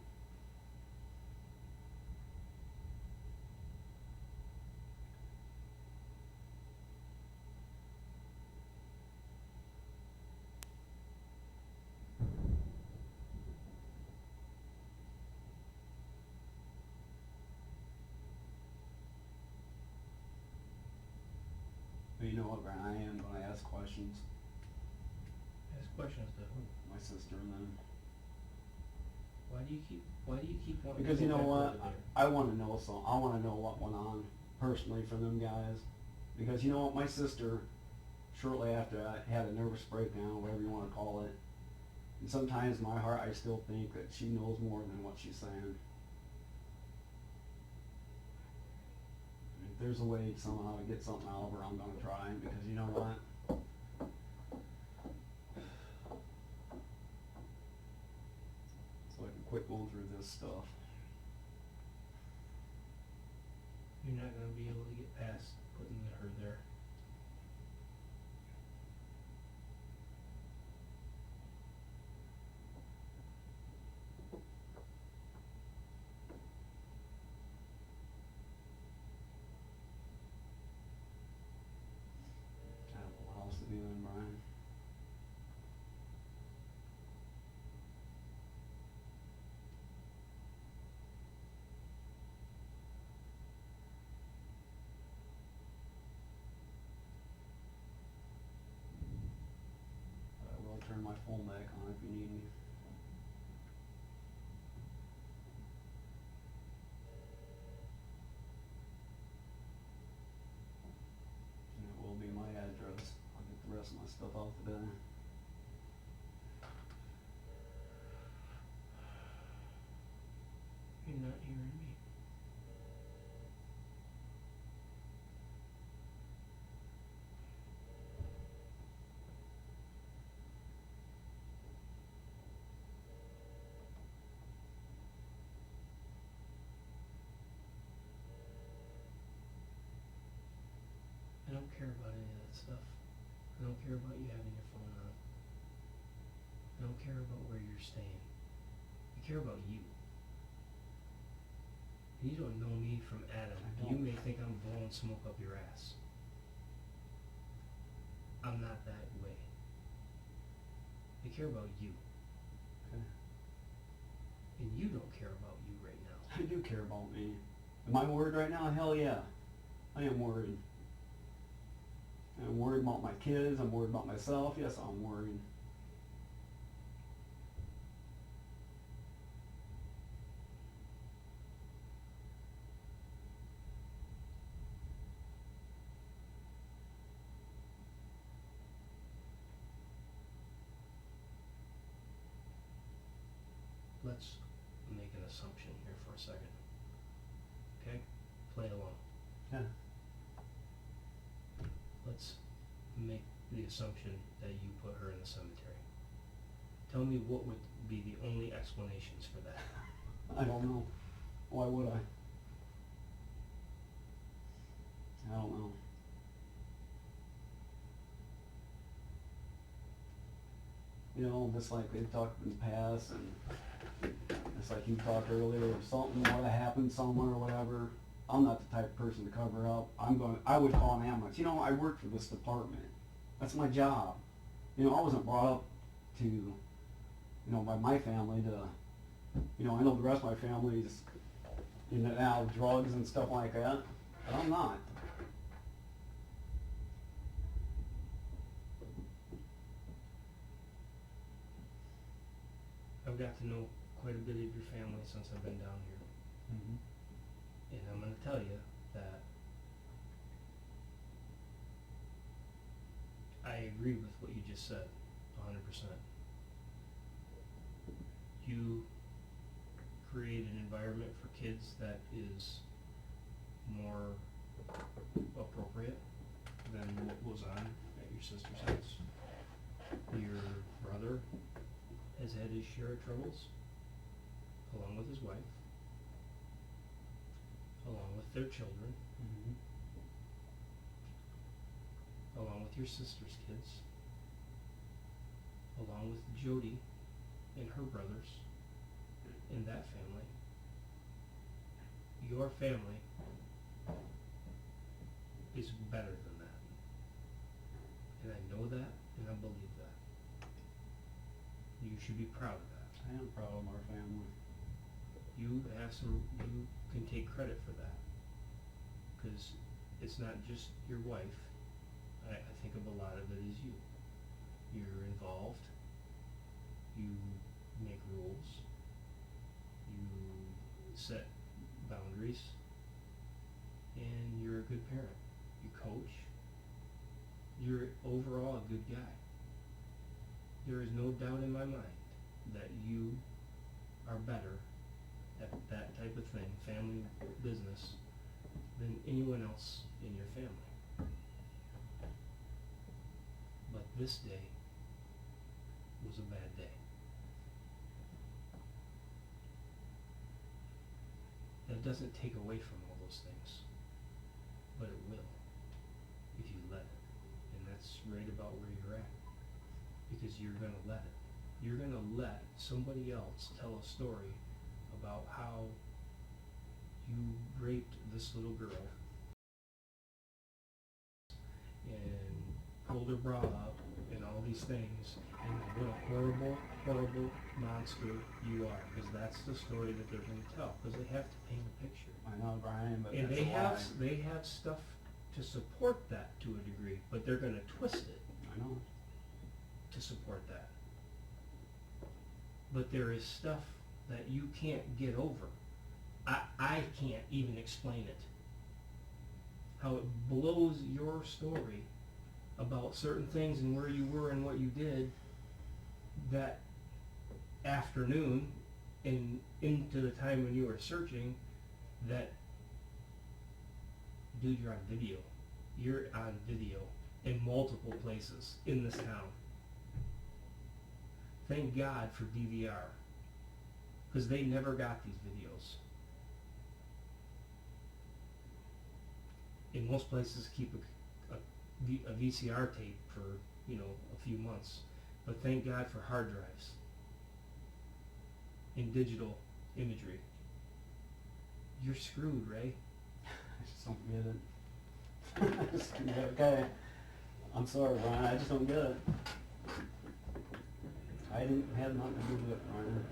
But you know what, Brian, I am going to ask questions. Ask questions to who? My sister and them. Why do you keep wanting Because to you go know back what? over there? I want to know some. I want to know what went on personally for them guys. Because you know what? My sister, shortly after I had a nervous breakdown, whatever you want to call it, and sometimes in my heart I still think that she knows more than what she's saying. If there's a way somehow to get something out of her, I'm going to try. Because you know what? So I can quit going through this stuff. You're not going to be able to get past putting her there. I don't know what else to do then, Brian. But I will turn my phone back on if you need me. And it will be my address. I'll get the rest of my stuff out today. You're not hearing me. I don't care about any of that stuff. I don't care about you having your phone on. I don't care about where you're staying. I care about you. You don't know me from Adam. I You don't. may think I'm blowing smoke up your ass. I'm not that way. I care about you. Okay. And you don't care about you right now. I do care about me. Am I worried right now? Hell yeah. I am worried. I'm worried about my kids. I'm worried about myself. Yes, I'm worried. let's make an assumption here for a second. Okay? Play along. Yeah. Let's make the assumption that you put her in the cemetery. Tell me what would be the only explanations for that. I don't know. Why would I? I don't know. You know, just like they've talked in the past, and just like you talked earlier, if something were to happen somewhere or whatever, I'm not the type of person to cover up. I would call an ambulance. You know, I work for this department. That's my job. You know, I wasn't brought up to, you know, by my family to, you know, I know the rest of my family is in and out of drugs and stuff like that, but I'm not. I've got to know quite a bit of your family since I've been down here. Mm-hmm. And I'm going to tell you that I agree with what you just said, 100%. You create an environment for kids that is more appropriate than what was on at your sister's house. Your brother has had his share of troubles, along with his wife, along with their children, Mm-hmm. along with your sister's kids, along with Jody and her brothers in that family. Your family is better than that. And I know that, and I believe that. You should be proud of that. I am proud of our family. You can take credit for that. Because it's not just your wife. I think of a lot of it as you. You're involved. You make rules. You set boundaries. And you're a good parent. You coach. You're overall a good guy. There is no doubt in my mind that you are better at that type of thing, family business, than anyone else in your family. But this day was a bad day. That doesn't take away from all those things, but it will if you let it. And that's right about where you're at, because you're going to let it. You're going to let somebody else tell a story about how you raped this little girl and pulled her bra up and all these things, and what a horrible, horrible monster you are, because that's the story that they're going to tell, because they have to paint a picture. I know, Brian, but And that's they have stuff to support that to a degree, but they're going to twist it I know. to support that. But there is stuff that you can't get over. I can't even explain it. How it blows your story about certain things and where you were and what you did that afternoon and into the time when you were searching, that, dude, you're on video. You're on video in multiple places in this town. Thank God for DVR, because they never got these videos. In most places, keep a VCR tape for, you know, a few months, but thank God for hard drives and digital imagery. You're screwed, Ray. I just don't get it. I just don't get it. Okay. I'm sorry, Brian. I just don't get it. I didn't have nothing to do with it, Brian.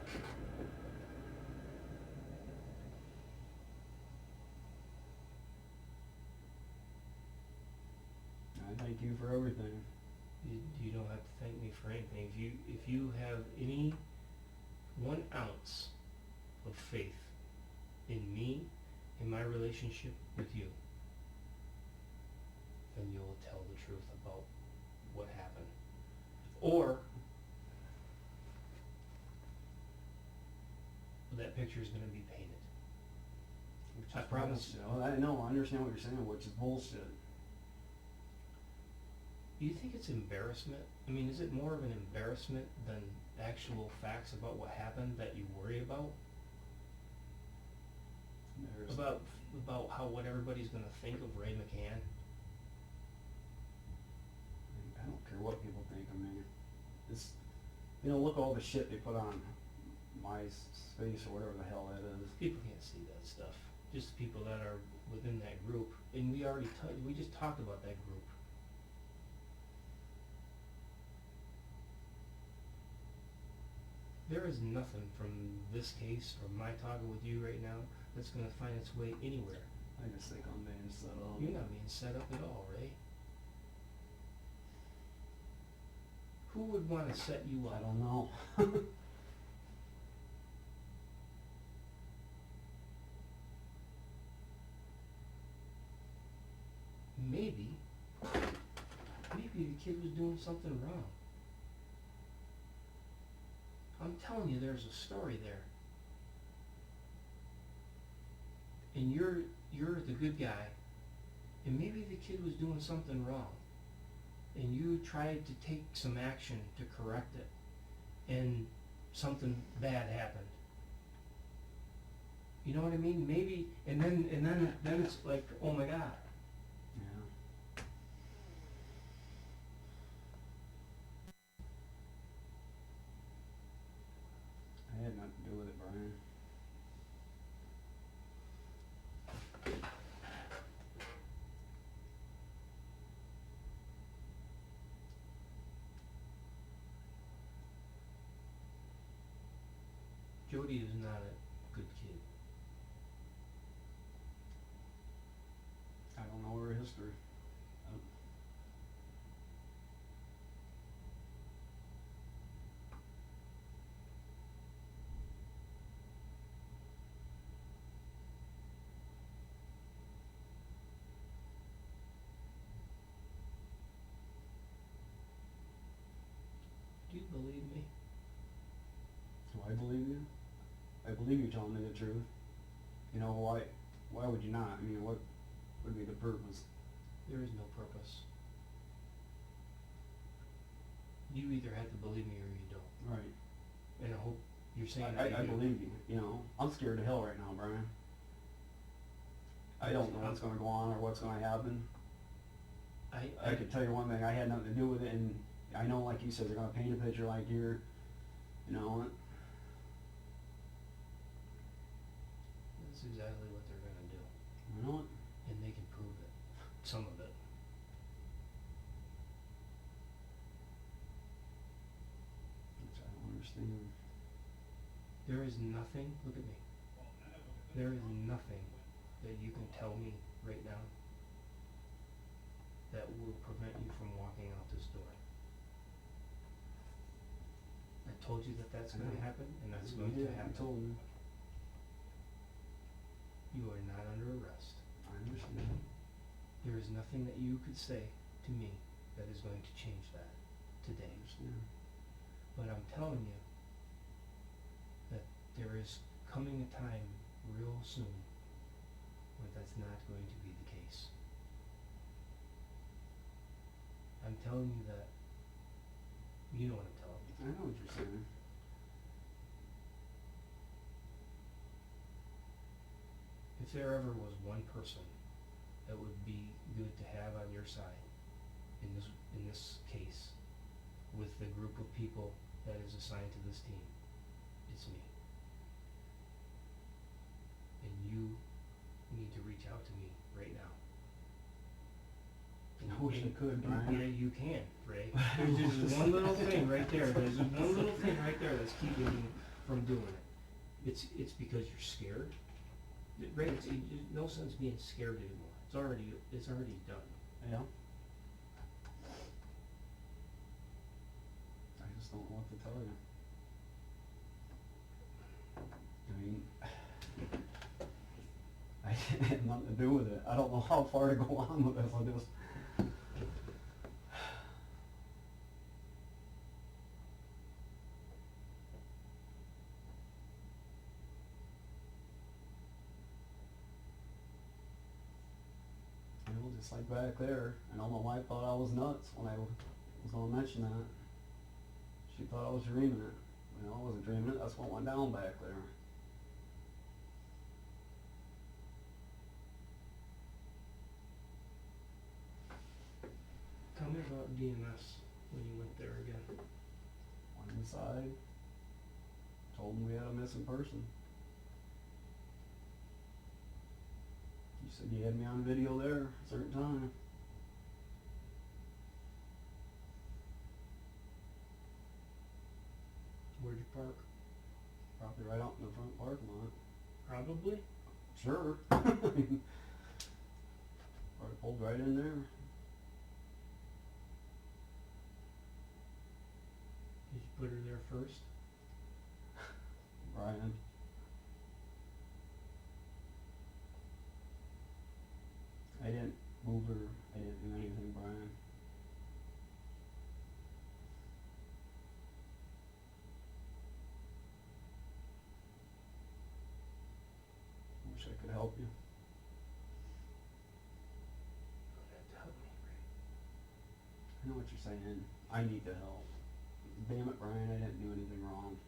I thank you for everything. You don't have to thank me for anything. If you have any 1 ounce of faith in me, in my relationship with you, then you'll tell the truth about what happened. Or that picture is gonna be painted. Which I is promise. bullshit. I know, I understand what you're saying, which is bullshit. Do you think it's embarrassment? I mean, is it more of an embarrassment than actual facts about what happened that you worry about? About how what everybody's gonna think of Ray McCann? I don't care what people think of me. It's, you know, look at all the shit they put on MySpace or whatever the hell that is. People can't see that stuff. Just people that are within that group. And we just talked about that group. There is nothing from this case, or my talking with you right now, that's gonna find its way anywhere. I just think I'm being set up. You're not being set up at all, Ray. Who would wanna set you up? I don't know. Maybe the kid was doing something wrong. I'm telling you, there's a story there. And you're the good guy, and maybe the kid was doing something wrong, and you tried to take some action to correct it, and something bad happened. You know what I mean? Maybe, and then it's like, oh my God. Yeah. I had nothing to do with it, Brian. Jody is not a good kid. I don't know her history. Do you believe me? Do I believe you? I believe you telling me the truth. You know, why would you not? I mean, what would be the purpose? There is no purpose. You either have to believe me or you don't. Right. And I hope you're saying that I you do. believe you. You know, I'm scared to hell right now, Brian. I don't know what's going to go on or what's going to happen. I could tell you one thing, I had nothing to do with it, and I know, like you said, they're going to paint a picture like you're, you know. That's exactly what they're gonna do. You know what? And they can prove it. Some of it. Which I don't understand. There is nothing, look at me. There is nothing that you can tell me right now that will prevent you from walking out this door. I told you that that's going to happen, and that's going to happen. You told me. You are not under arrest. I understand. There is nothing that you could say to me that is going to change that today. I understand. But I'm telling you that there is coming a time real soon where that's not going to be the case. I'm telling you that. You know what I'm telling you. I know what you're saying. If there ever was one person that would be good to have on your side in this case with the group of people that is assigned to this team, it's me. And you need to reach out to me right now. I wish I could, Brian. Yeah, you can, Ray. There's just one little thing right there. There's one little thing right there that's keeping you from doing it. It's because you're scared. Ray, it's no sense being scared anymore. It's already done. Yeah. I just don't know what to tell you. I mean, I had nothing to do with it. I don't know how far to go on with this. I just. just like back there, I know my wife thought I was nuts when I was gonna mention that. She thought I was dreaming it. You know, I wasn't dreaming it, that's what went down back there. Tell me about DMS when you went there again. Went inside, told them we had a missing person. You said you had me on video there a certain time. Where'd you park? Probably right out in the front parking lot. Probably. Sure. Probably pulled right in there. Did you put her there first? Bryan. I didn't move her. I didn't do anything, Bryan. Wish I could help you. You don't have to help me, Ray. I know what you're saying. I need the help. Damn it, Bryan, I didn't do anything wrong.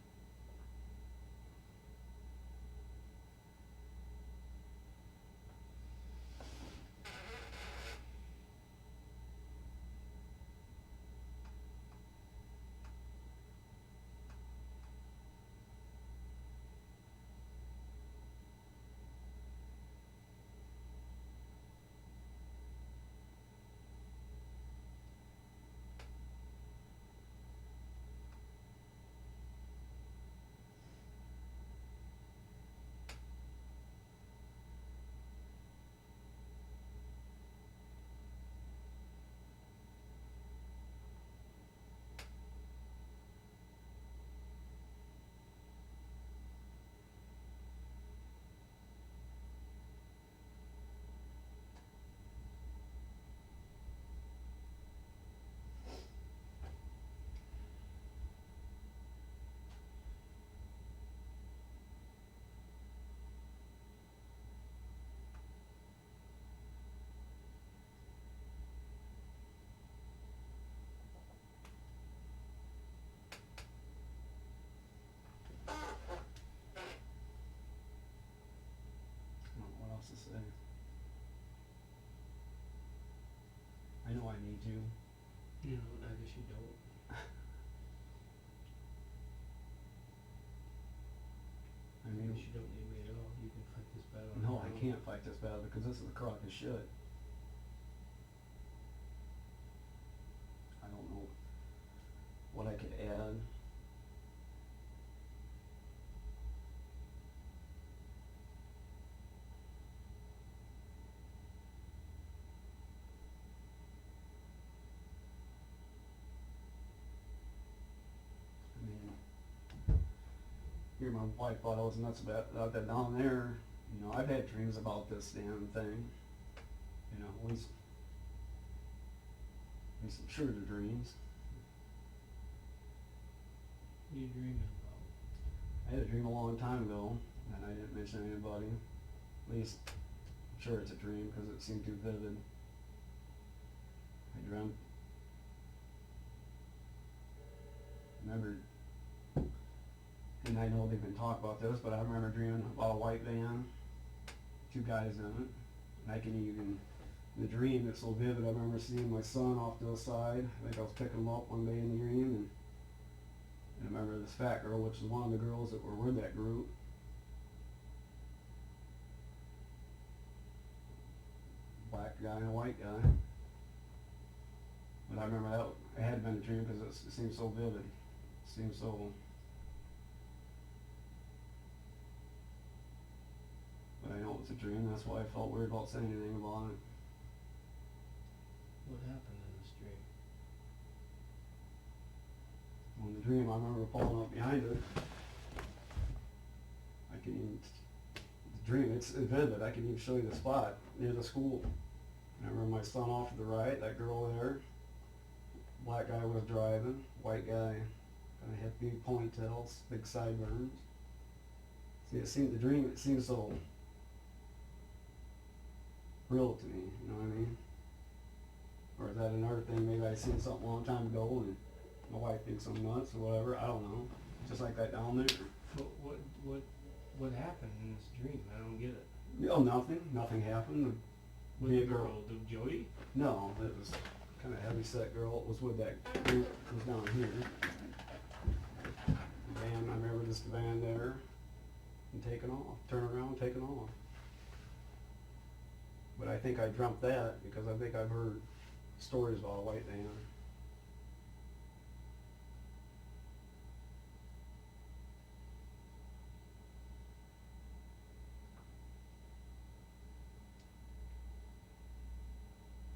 I don't know what else to say. I know I need you. No, I guess you don't. I I mean, guess you don't need me at all. You can fight this battle. on no, your I own. can't fight this battle because this is a crock of shit. I don't know what I could add. I mean, here my wife thought I was nuts about that down there. You know, I've had dreams about this damn thing. You know, at least I'm sure the dreams. What are you dreaming about? I had a dream a long time ago, and I didn't mention anybody. At least, I'm sure it's a dream because it seemed too vivid. I dreamt. Remember, and I know they've been talking about this, but I remember dreaming about a white van, two guys in it. And I can even, the dream, it's so vivid, I remember seeing my son off to the side. I think I was picking him up one day in the dream, and I remember this fat girl, which is one of the girls that were with that group. Black guy and a white guy. But I remember that, it had been a dream because it seemed so vivid. It seemed so... But I know it's a dream, that's why I felt weird about saying anything about it. What happened in this dream? Well, in the dream, I remember falling up behind it. I can even, the dream, it's vivid. I can even show you the spot near the school. I remember my son off to the right, that girl there. Black guy was driving, white guy kind of had big ponytails, big sideburns. See, it seemed, the dream, it seemed so real to me, you know what I mean? Or is that another thing, maybe I seen something a long time ago and my wife thinks I'm nuts or whatever, I don't know. Just like that down there. But what happened in this dream? I don't get it. Oh, nothing happened. With the girl, the Jody? No, it was kind of heavy set girl. It was with that group that was down here. Van, I remember this van there and taking off, turn around, taking off. But I think I dreamt that because I think I've heard stories about a white van.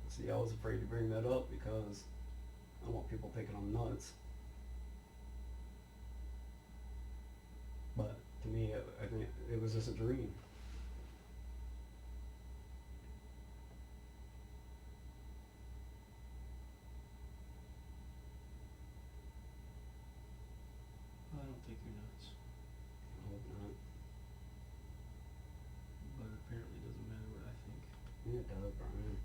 See, I was afraid to bring that up because I don't want people thinking I'm nuts. But to me, I think it was just a dream. I don't think you're nuts. I hope not. But apparently it doesn't matter what I think. Yeah, it does, Brian.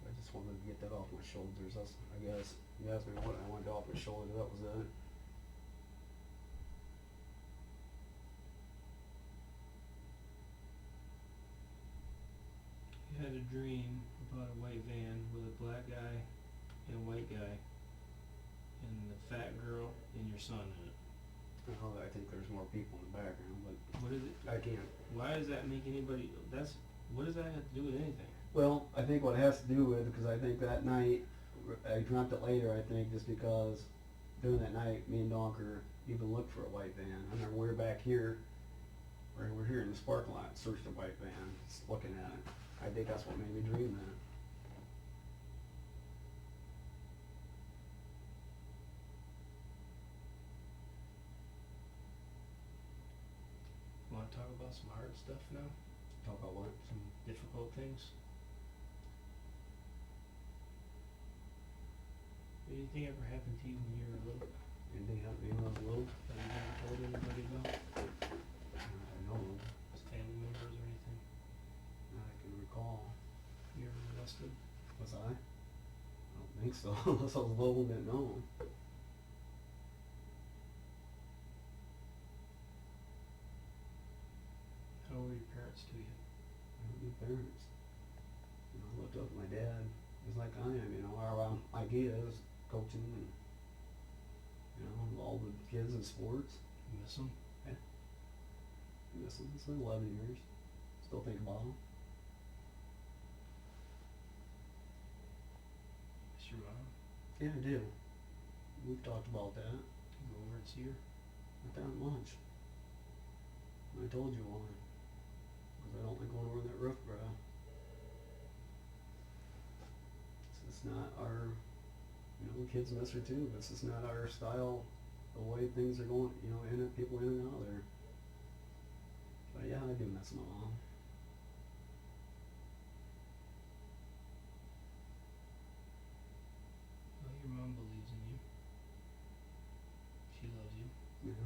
I just wanted to get that off my shoulders. That's, I guess, you asked me what I wanted off my shoulders, that was it. You had a dream about a white van with a black guy and a white guy and the fat girl and your son in it. Well, I think there's more people in the background, but What is it? I can't. Why does that make anybody, what does that have to do with anything? Well, I think what it has to do with, because I think that night, I dreamt it later, I think, just because during that night, me and Donker even looked for a white van. I remember we were back here, or we were here in this parking lot, searched a white van, just looking at it. I think that's what made me dream that. Want to talk about some hard stuff now? Talk about what? Some difficult things? Anything ever happened to you when you were little Anything happened to me when I was little? that you never told anybody about? I know, Just family members or anything? not I can recall. You ever molested? Was I? I don't think so, unless I was little, didn't know. How were your parents to you? I don't need parents. You know, I looked up at my dad, just like I am, you know, our ideas, coaching and, you know, all the kids in sports. You miss them? It's been 11 years. Still think about them. Miss your mom? Yeah, I do. We've talked about that. You go over and see her? Not that much. I told you why. Because I don't like going over that roof, bro. It's just not our, you know, the kids miss her too, but it's just not our style, the way things are going, you know, people in and out of there. But yeah, I do miss my mom. Well, your mom believes in you. She loves you. Yeah.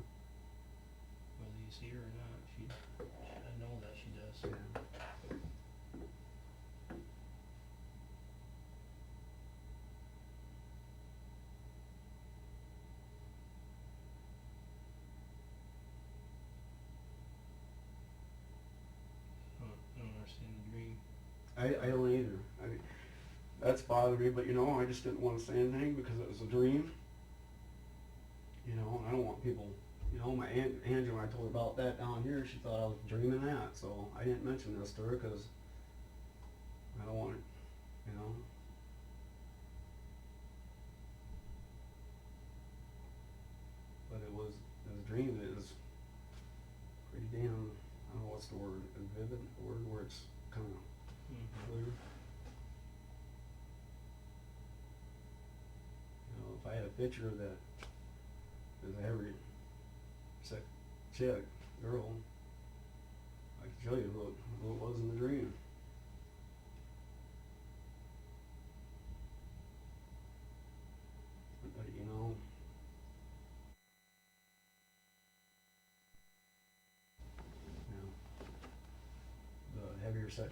Whether you see her or not, I know that she does. Yeah. I don't understand the dream. I don't either. I mean, that's bothered me, but you know, I just didn't want to say anything because it was a dream. You know, and I don't want people, you know, my aunt Angela, when I told her about that down here, she thought I was dreaming that, so I didn't mention this to her because I don't want it, you know. But it was a dream that is pretty damn, I don't know what's the word, a vivid word where it's kind of clear. You know, if I had a picture of that, as every chick, girl, I could show you who it was in the dream. But you know, set.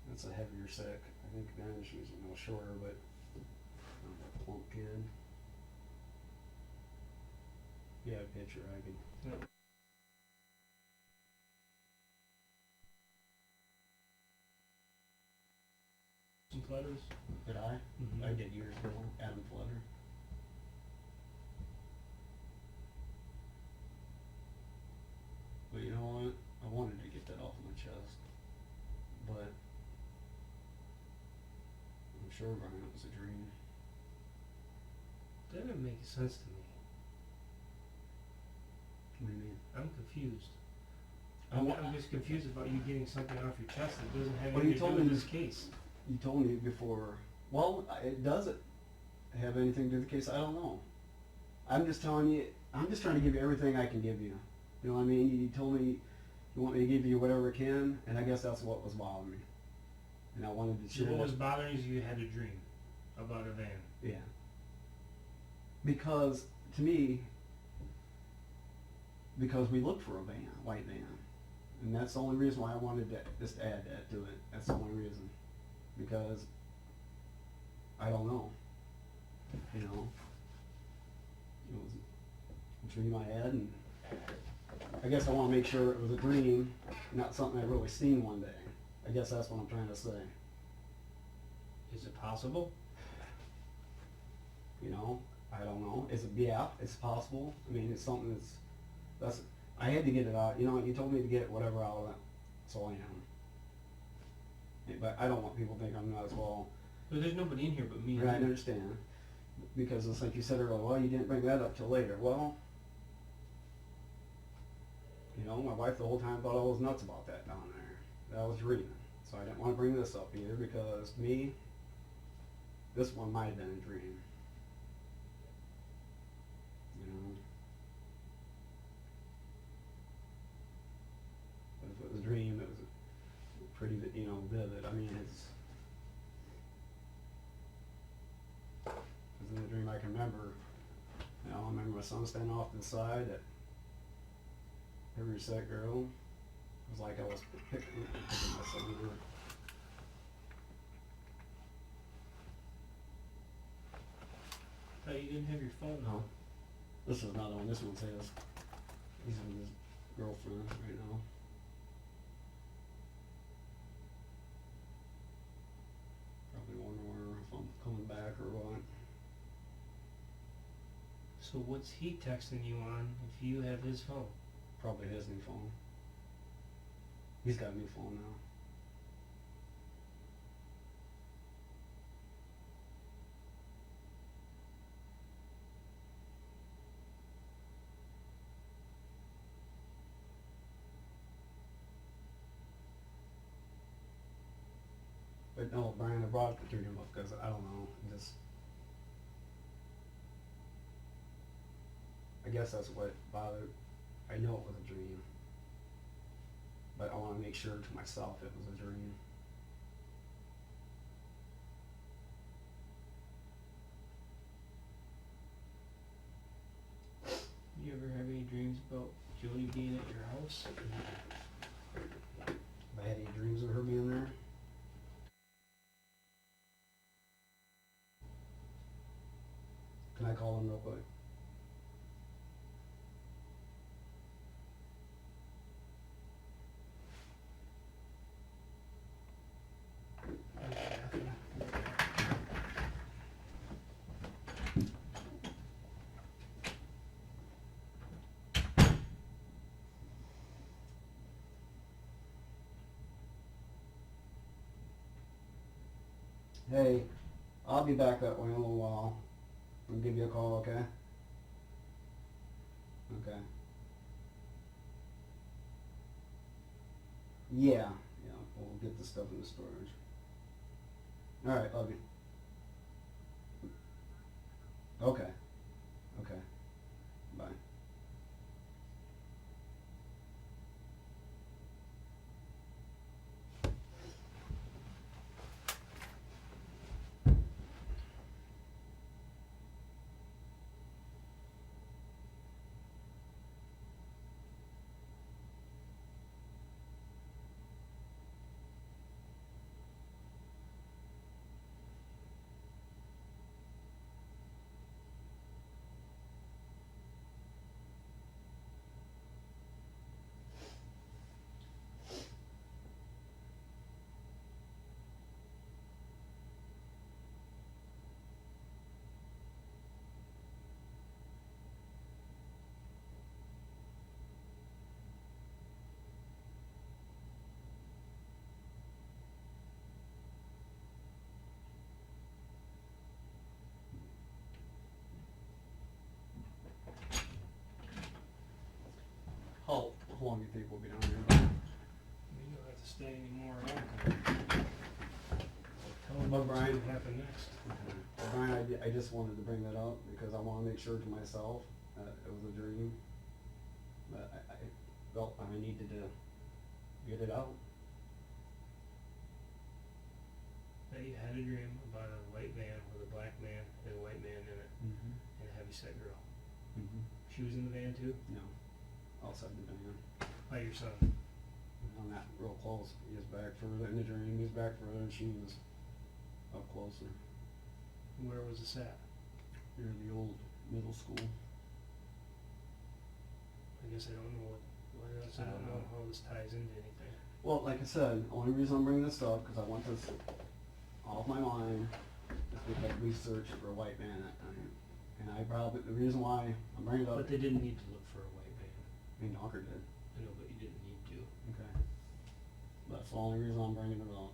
That's a heavier set. I think Danish was a little shorter, but a plump kid. Yeah, picture I could. Yeah. Some flutters. Did I? Mhm. I did years ago. Adam Flutter. But you know what? I wanted to get that off my chest. But I'm sure Brian, it was a dream. That didn't make sense to me. What do you mean? I'm confused. I wa- I'm just confused about you getting something off your chest that doesn't have Well, anything you to told do with me this case. You told me before. Well, it doesn't have anything to do with the case. I don't know. I'm just telling you. I'm just trying to give you everything I can give you. You know what I mean? You told me you want me to give you whatever I can, and I guess that's what was bothering me. And I wanted to So share what was that. bothering you is you had a dream about a van. Yeah. Because to me, because we looked for a van, white van, and that's the only reason why I wanted to just add that to it. That's the only reason. Because I don't know. You know, it was a dream I had, and I guess I want to make sure it was a dream, not something I really seen one day. I guess that's what I'm trying to say. Is it possible? You know, I don't know. Yeah, it's possible. I mean, it's something that's I had to get it out. You know, you told me to get whatever out of it, so I am. But I don't want people to think I'm not as well. But there's nobody in here but me. And I understand, because it's like you said earlier. Well, you didn't bring that up till later. Well, you know, my wife the whole time thought I was nuts about that down there. That I was dreaming, so I didn't want to bring this up either, because me, this one might have been a dream. You know. But if it was a dream, it was pretty, you know, vivid. I mean, it's in the dream I can remember. You know, I remember my son standing off to the side at every set girl. It was like I was picking my son up. I thought you didn't have your phone No. on. This is another one. This one says he's with his girlfriend right now. Probably wondering if I'm coming back or what. So what's he texting you on if you have his phone? Probably his new phone. He's got a new phone now. But no, Brian, I brought the dream up because I don't know, I guess that's what bothered. I know it was a dream, but I want to make sure to myself it was a dream. You ever have any dreams about Jody being at your house? Have I had any dreams of her being there? Can I call him real quick? Hey, I'll be back that way in a little while. I'll give you a call, okay? Okay. Yeah, we'll get the stuff in the storage. Alright, love you. Okay. Okay. Bye. people will be down here. But You don't have to stay anymore. Tell them But what's Bryan- going to happen next. Bryan, I just wanted to bring that up because I want to make sure to myself that it was a dream. But I felt I needed to get it out. That you had a dream about a white van with a black man and a white man in it Mm-hmm. and a heavyset girl. Mm-hmm. She was in the van too? No, outside the van. By your son? I'm not real close. He was back further in the dream. He was back further, and she was up closer. Where was this at? Near the old middle school. I guess I don't know what else. I don't know how this ties into anything. Well, like I said, the only reason I'm bringing this up because I want this off my mind is because we searched for a white man that time, and I probably the reason why I'm bringing it up. But they didn't need to look for a white van. I mean, Knocker did. I know, but you didn't need to. Okay. That's the only reason I'm bringing it up.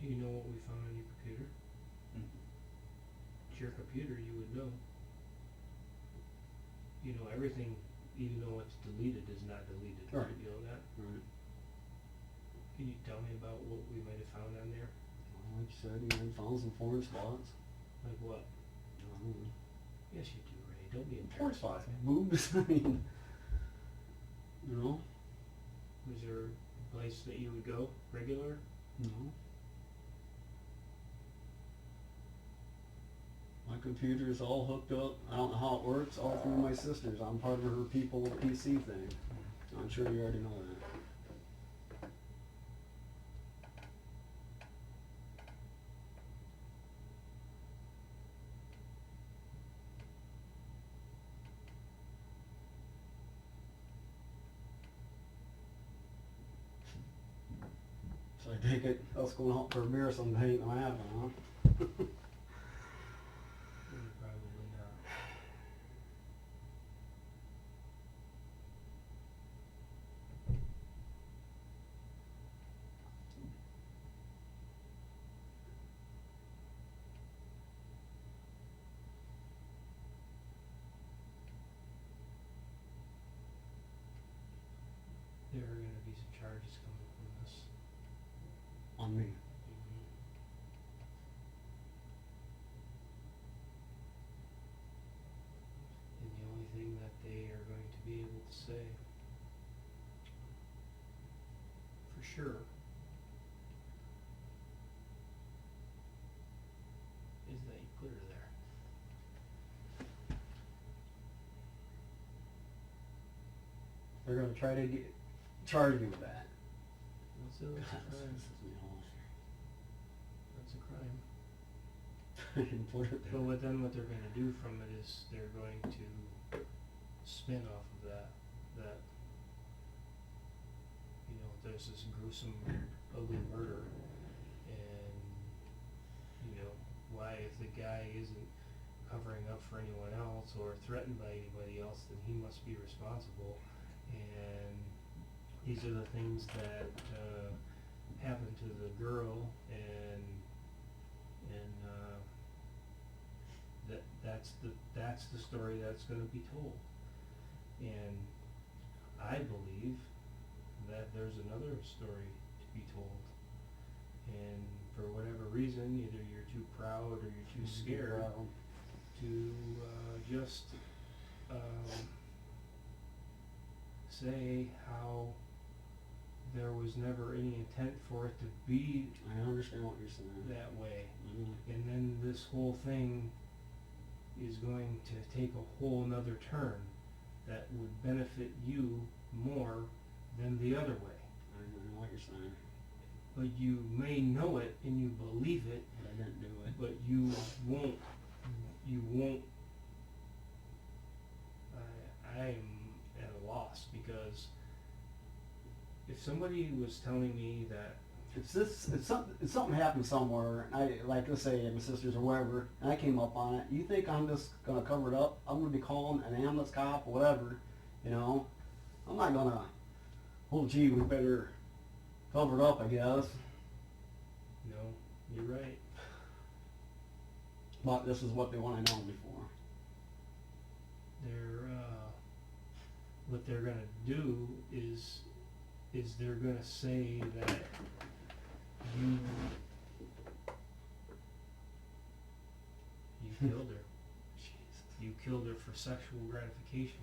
Do you know what we found on your computer? It's your computer, you would know. You know everything, even though it's deleted, is not deleted. Right. You know that? Right. Can you tell me about what we might have found on there? Well, like you said, you had found some foreign spots. Like what? Yes, you do, Ray. Don't be Foreign embarrassed. spots. Boobs. I mean, you know. Was there a place that you would go regular? No. My computer is all hooked up. I don't know how it works. All through my sister's. I'm part of her people PC thing. I'm sure you already know that. So I take it us going out for a beer someday ain't gonna happen, huh? Probably not. There are going to be some charges coming from this. On me. And the only thing that they are going to be able to say, for sure, is that you put her there. They're gonna try to charge me with that. That's a crime. That's a crime. Put it So there. then what they're going to do from it is they're going to spin off of that, you know, there's this gruesome, ugly murder, and, you know, why if the guy isn't covering up for anyone else or threatened by anybody else, then he must be responsible. And these are the things that happened to the girl, and that's the story that's going to be told. And I believe that there's another story to be told. And for whatever reason, either you're too proud or you're too scared to just say how there was never any intent for it to be I understand what you're saying. that way. Mm-hmm. And then this whole thing is going to take a whole nother turn that would benefit you more than the other way. I know what you're saying, But you may know it and you believe it, but I didn't do it. but you won't, I am at a loss, because if somebody was telling me that, If something happened somewhere, and let's say my sisters or whatever, and I came up on it, you think I'm just gonna cover it up? I'm gonna be calling an ambulance cop or whatever, you know? I'm not gonna, oh gee, we better cover it up, I guess. no, you're right. But this is what they want to know before. What they're gonna do is they're gonna say that you killed her. Jesus. You killed her for sexual gratification.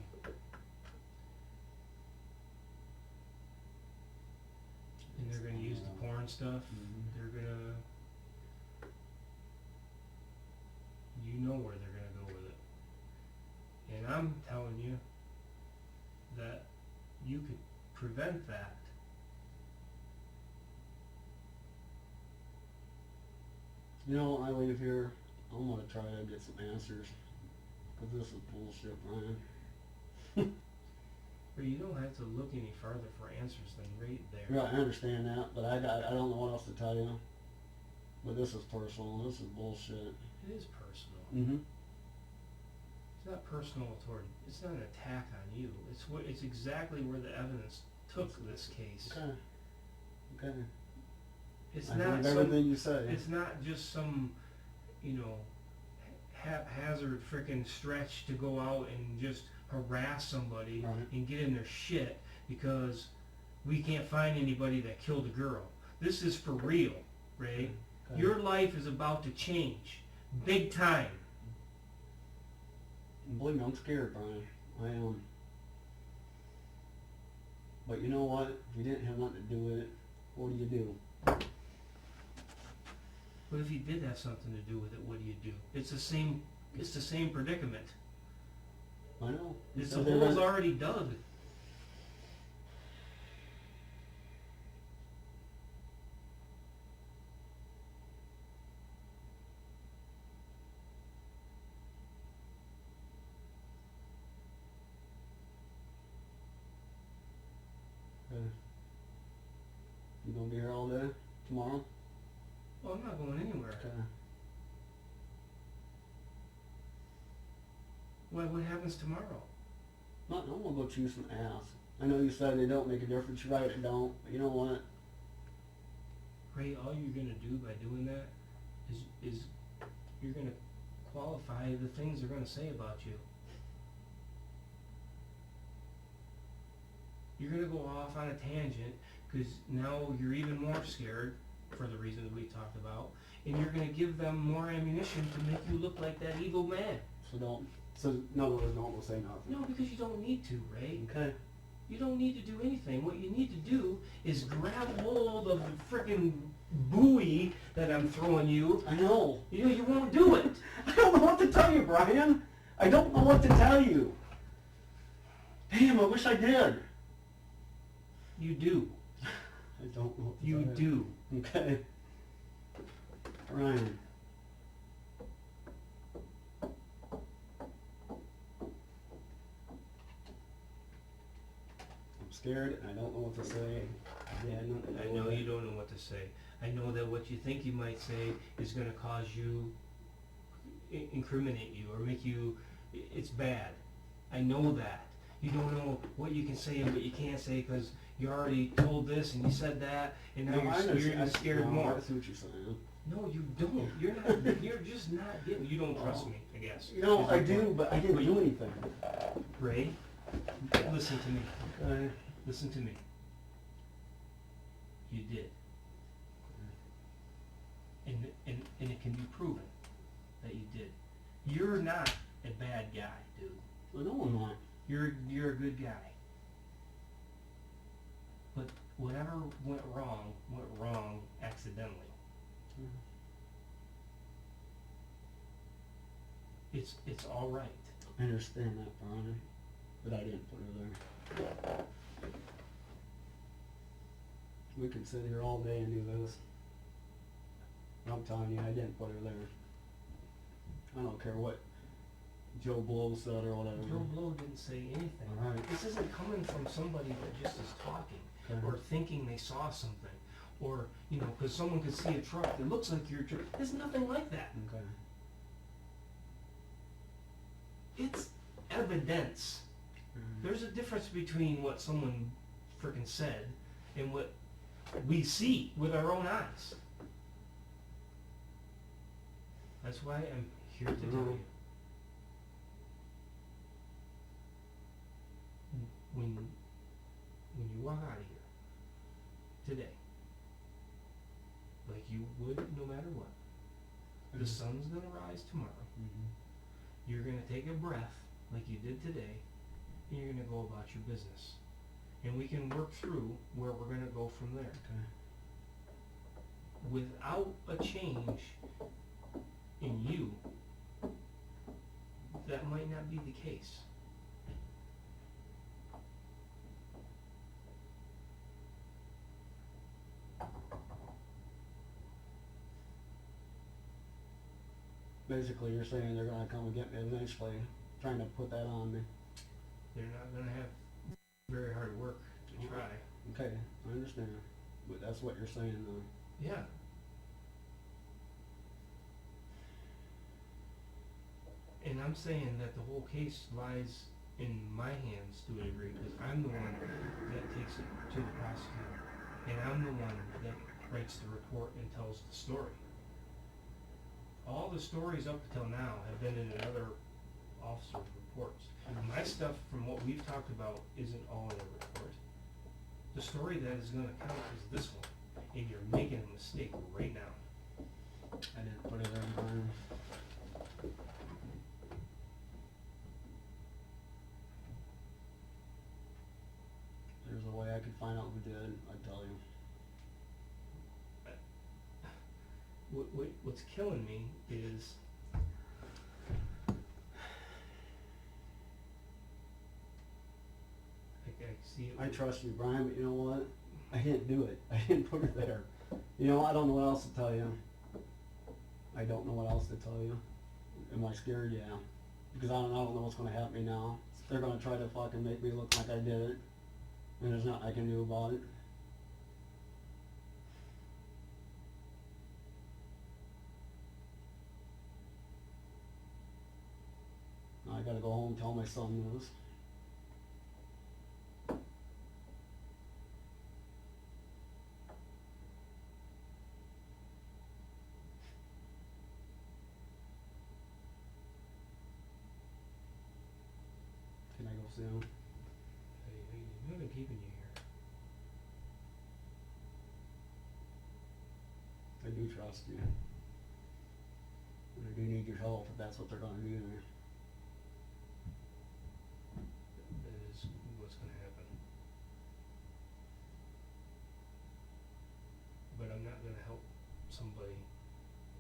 And they're gonna use the porn stuff. They're gonna, you know where they're gonna go with it. And I'm telling you that you could prevent that. You know, when I leave here, I'm gonna try to get some answers. Cause this is bullshit, Brian. But you don't have to look any farther for answers than right there. Right, I understand that, but I don't know what else to tell you. But this is personal. This is bullshit. It is personal. Mm-hmm. It's not personal toward. It's not an attack on you. It's exactly where the evidence took this case. Okay. Okay. It's I not believe some, everything you say. It's not just some, haphazard frickin' stretch to go out and just harass somebody Right. and get in their shit because we can't find anybody that killed a girl. This is for real, Ray. Okay. Your life is about to change, big time. Believe me, I'm scared, Brian. I am. But you know what? If you didn't have nothing to do with it, what do you do? But if you did have something to do with it, what do you do? It's the same predicament. I know. It's So the they're hole's gonna- already dug. Okay. You gonna be here all day tomorrow? Well, I'm not going anywhere. Okay. What happens tomorrow? Not, I'm gonna go chew some ass. I know you said it don't make a difference. You're right, it don't. But you know what? Ray, all you're gonna do by doing that is you're gonna qualify the things they're gonna say about you. You're gonna go off on a tangent because now you're even more scared for the reasons we talked about, and you're gonna give them more ammunition to make you look like that evil man. So don't. So no, don't say nothing. No, because you don't need to, Ray. Okay. You don't need to do anything. What you need to do is grab hold of the frickin' buoy that I'm throwing you. I know. You won't do it. I don't know what to tell you, Brian. I don't know what to tell you. Damn, I wish I did. You do. I don't know what to You tell do. Okay. Brian. I'm scared and I don't know what to say. Yeah, I know you don't know what to say. I know that what you think you might say is going to cause you, incriminate you, or make you, it's bad. I know that. You don't know what you can say and what you can't say because you already told this and you said that, and now you're scared more. I see what you're saying. No, you don't. You're not. You're just not getting. You don't trust me, I guess. You know, is I your do, point. but I didn't do anything. Ray, listen to me. Okay. Listen to me. You did. And it can be proven that you did. You're not a bad guy, dude. I know I'm not. You're a good guy. But whatever went wrong accidentally. It's all right. I understand that, Brian, but I didn't put her there. We could sit here all day and do this. I'm telling you, I didn't put her there. I don't care what Joe Blow said or whatever. Joe Blow didn't say anything. All right. This isn't coming from somebody that just is talking Okay. or thinking they saw something, or because someone could see a truck that looks like your truck. There's nothing like that. Okay. It's evidence. There's a difference between what someone frickin' said and what we see with our own eyes. That's why I'm here to tell you. When you walk out of here today, like you would no matter what, the sun's gonna rise tomorrow. You're gonna take a breath like you did today, and you're gonna go about your business. And we can work through where we're gonna go from there. Okay. Without a change in you, that might not be the case. Basically, you're saying they're gonna come and get me eventually, trying to put that on me. They're not gonna have very hard work to try. Okay, I understand. But that's what you're saying, though. Yeah. And I'm saying that the whole case lies in my hands to a degree, because I'm the one that takes it to the prosecutor. And I'm the one that writes the report and tells the story. All the stories up until now have been in another officer's reports. My stuff, from what we've talked about, isn't all in the report. The story that is going to count is this one, and you're making a mistake right now. I didn't put it in mine. There's a way I could find out who did, I'd tell you. What's killing me is I see it. I trust you, Brian, but you know what? I didn't do it. I didn't put it there. You know, I don't know what else to tell you. I don't know what else to tell you. Am I scared? Yeah. Because I don't know what's going to happen to me now. They're going to try to fucking make me look like I did it. And there's nothing I can do about it. Now I gotta go home and tell my son this. Can I go see him? I've been keeping you here. I do trust you. And I do need your help if that's what they're gonna do to me. That is what's going to happen. But I'm not going to help somebody,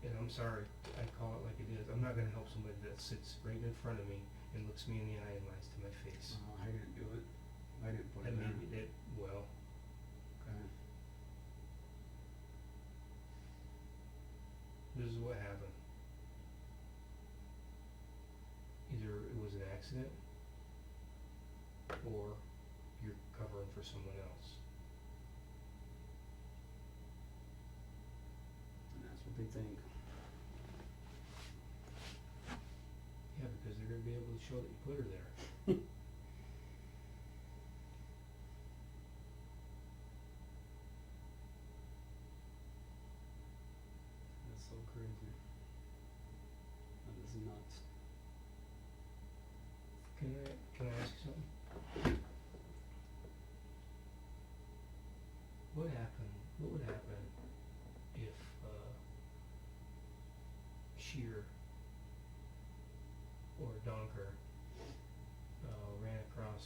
and I'm sorry, I call it like it is. I'm not going to help somebody that sits right in front of me and looks me in the eye and lies to my face. I didn't do it. I didn't put That it made there. me, that, well, Okay. this is what happened. Either it was an accident, or you're covering for someone else. And that's what they think. Yeah, because they're going to be able to show that you put her there. That's so crazy. That is nuts. Can I ask you something? What would happen if Shear or Donker ran across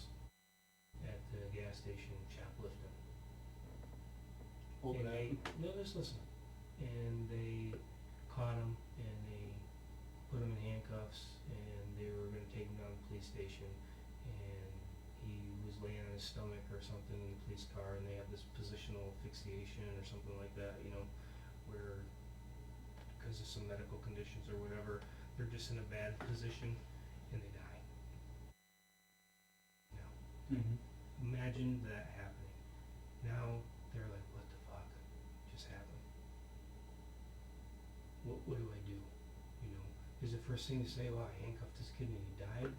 at the gas station shoplifting? What would happen? No, just listen. And they caught him and they put him in handcuffs and they were going to take him down to the police station, and he was laying on his stomach or something in the police car, and they have this positional asphyxiation or something like that, you know, where because of some medical conditions or whatever, they're just in a bad position and they die. Now, imagine that happening. Now they're like, what the fuck just happened? What do I do? You know, is the first thing to say, well, I handcuffed this kid and he died?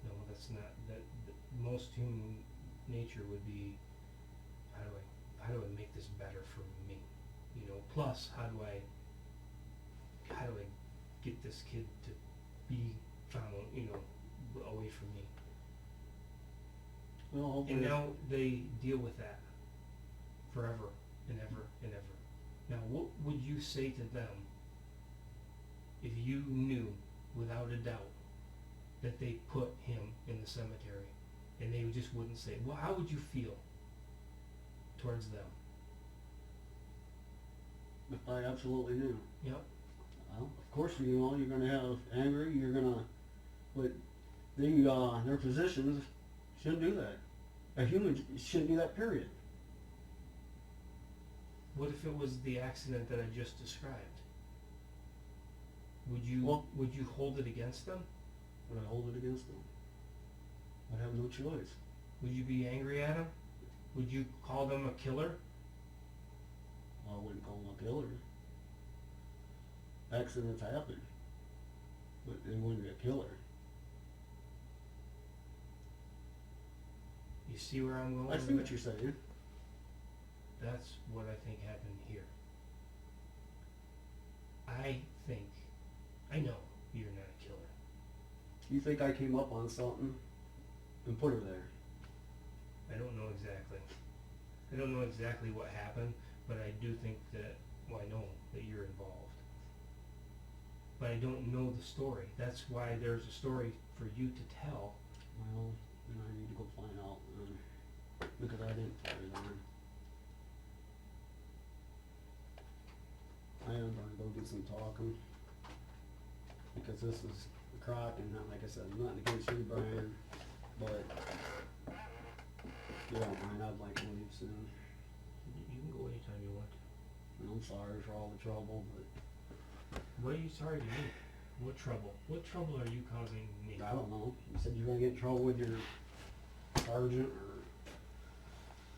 No, that's not, that most human nature would be, how do I make this better for me? You know, plus how do I get this kid to be found, away from me. Well, And now they deal with that forever and ever and ever. Now, what would you say to them if you knew without a doubt that they put him in the cemetery and they just wouldn't say, well, how would you feel towards them? if I absolutely knew. Yep. Well, of course, you're gonna have anger, but their physicians shouldn't do that. A human shouldn't do that, period. What if it was the accident that I just described? Would you hold it against them? Would I hold it against them? I'd have no choice. Would you be angry at them? Would you call them a killer? I wouldn't call them a killer. Accidents happen, but they wouldn't be a killer. You see where I'm going? I see what you're saying. That's what I think happened here. I know you're not a killer. You think I came up on something and put her there? I don't know exactly. I don't know exactly what happened, but I do think that, well, I know that you're involved. But I don't know the story. That's why there's a story for you to tell. Well, then I need to go find out, because I didn't put her there. I am going to go do some talking, because this is a crock, and like I said, nothing against you, Brian, but if you don't mind, I'd like to leave soon. You can go anytime you want to. And I'm sorry for all the trouble, but What are you sorry to me? What trouble? What trouble are you causing me? I don't know. You said you're going to get in trouble with your sergeant,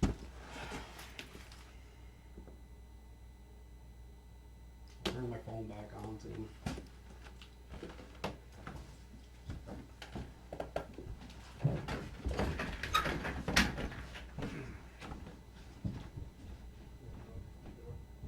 or I'll turn my phone back on too.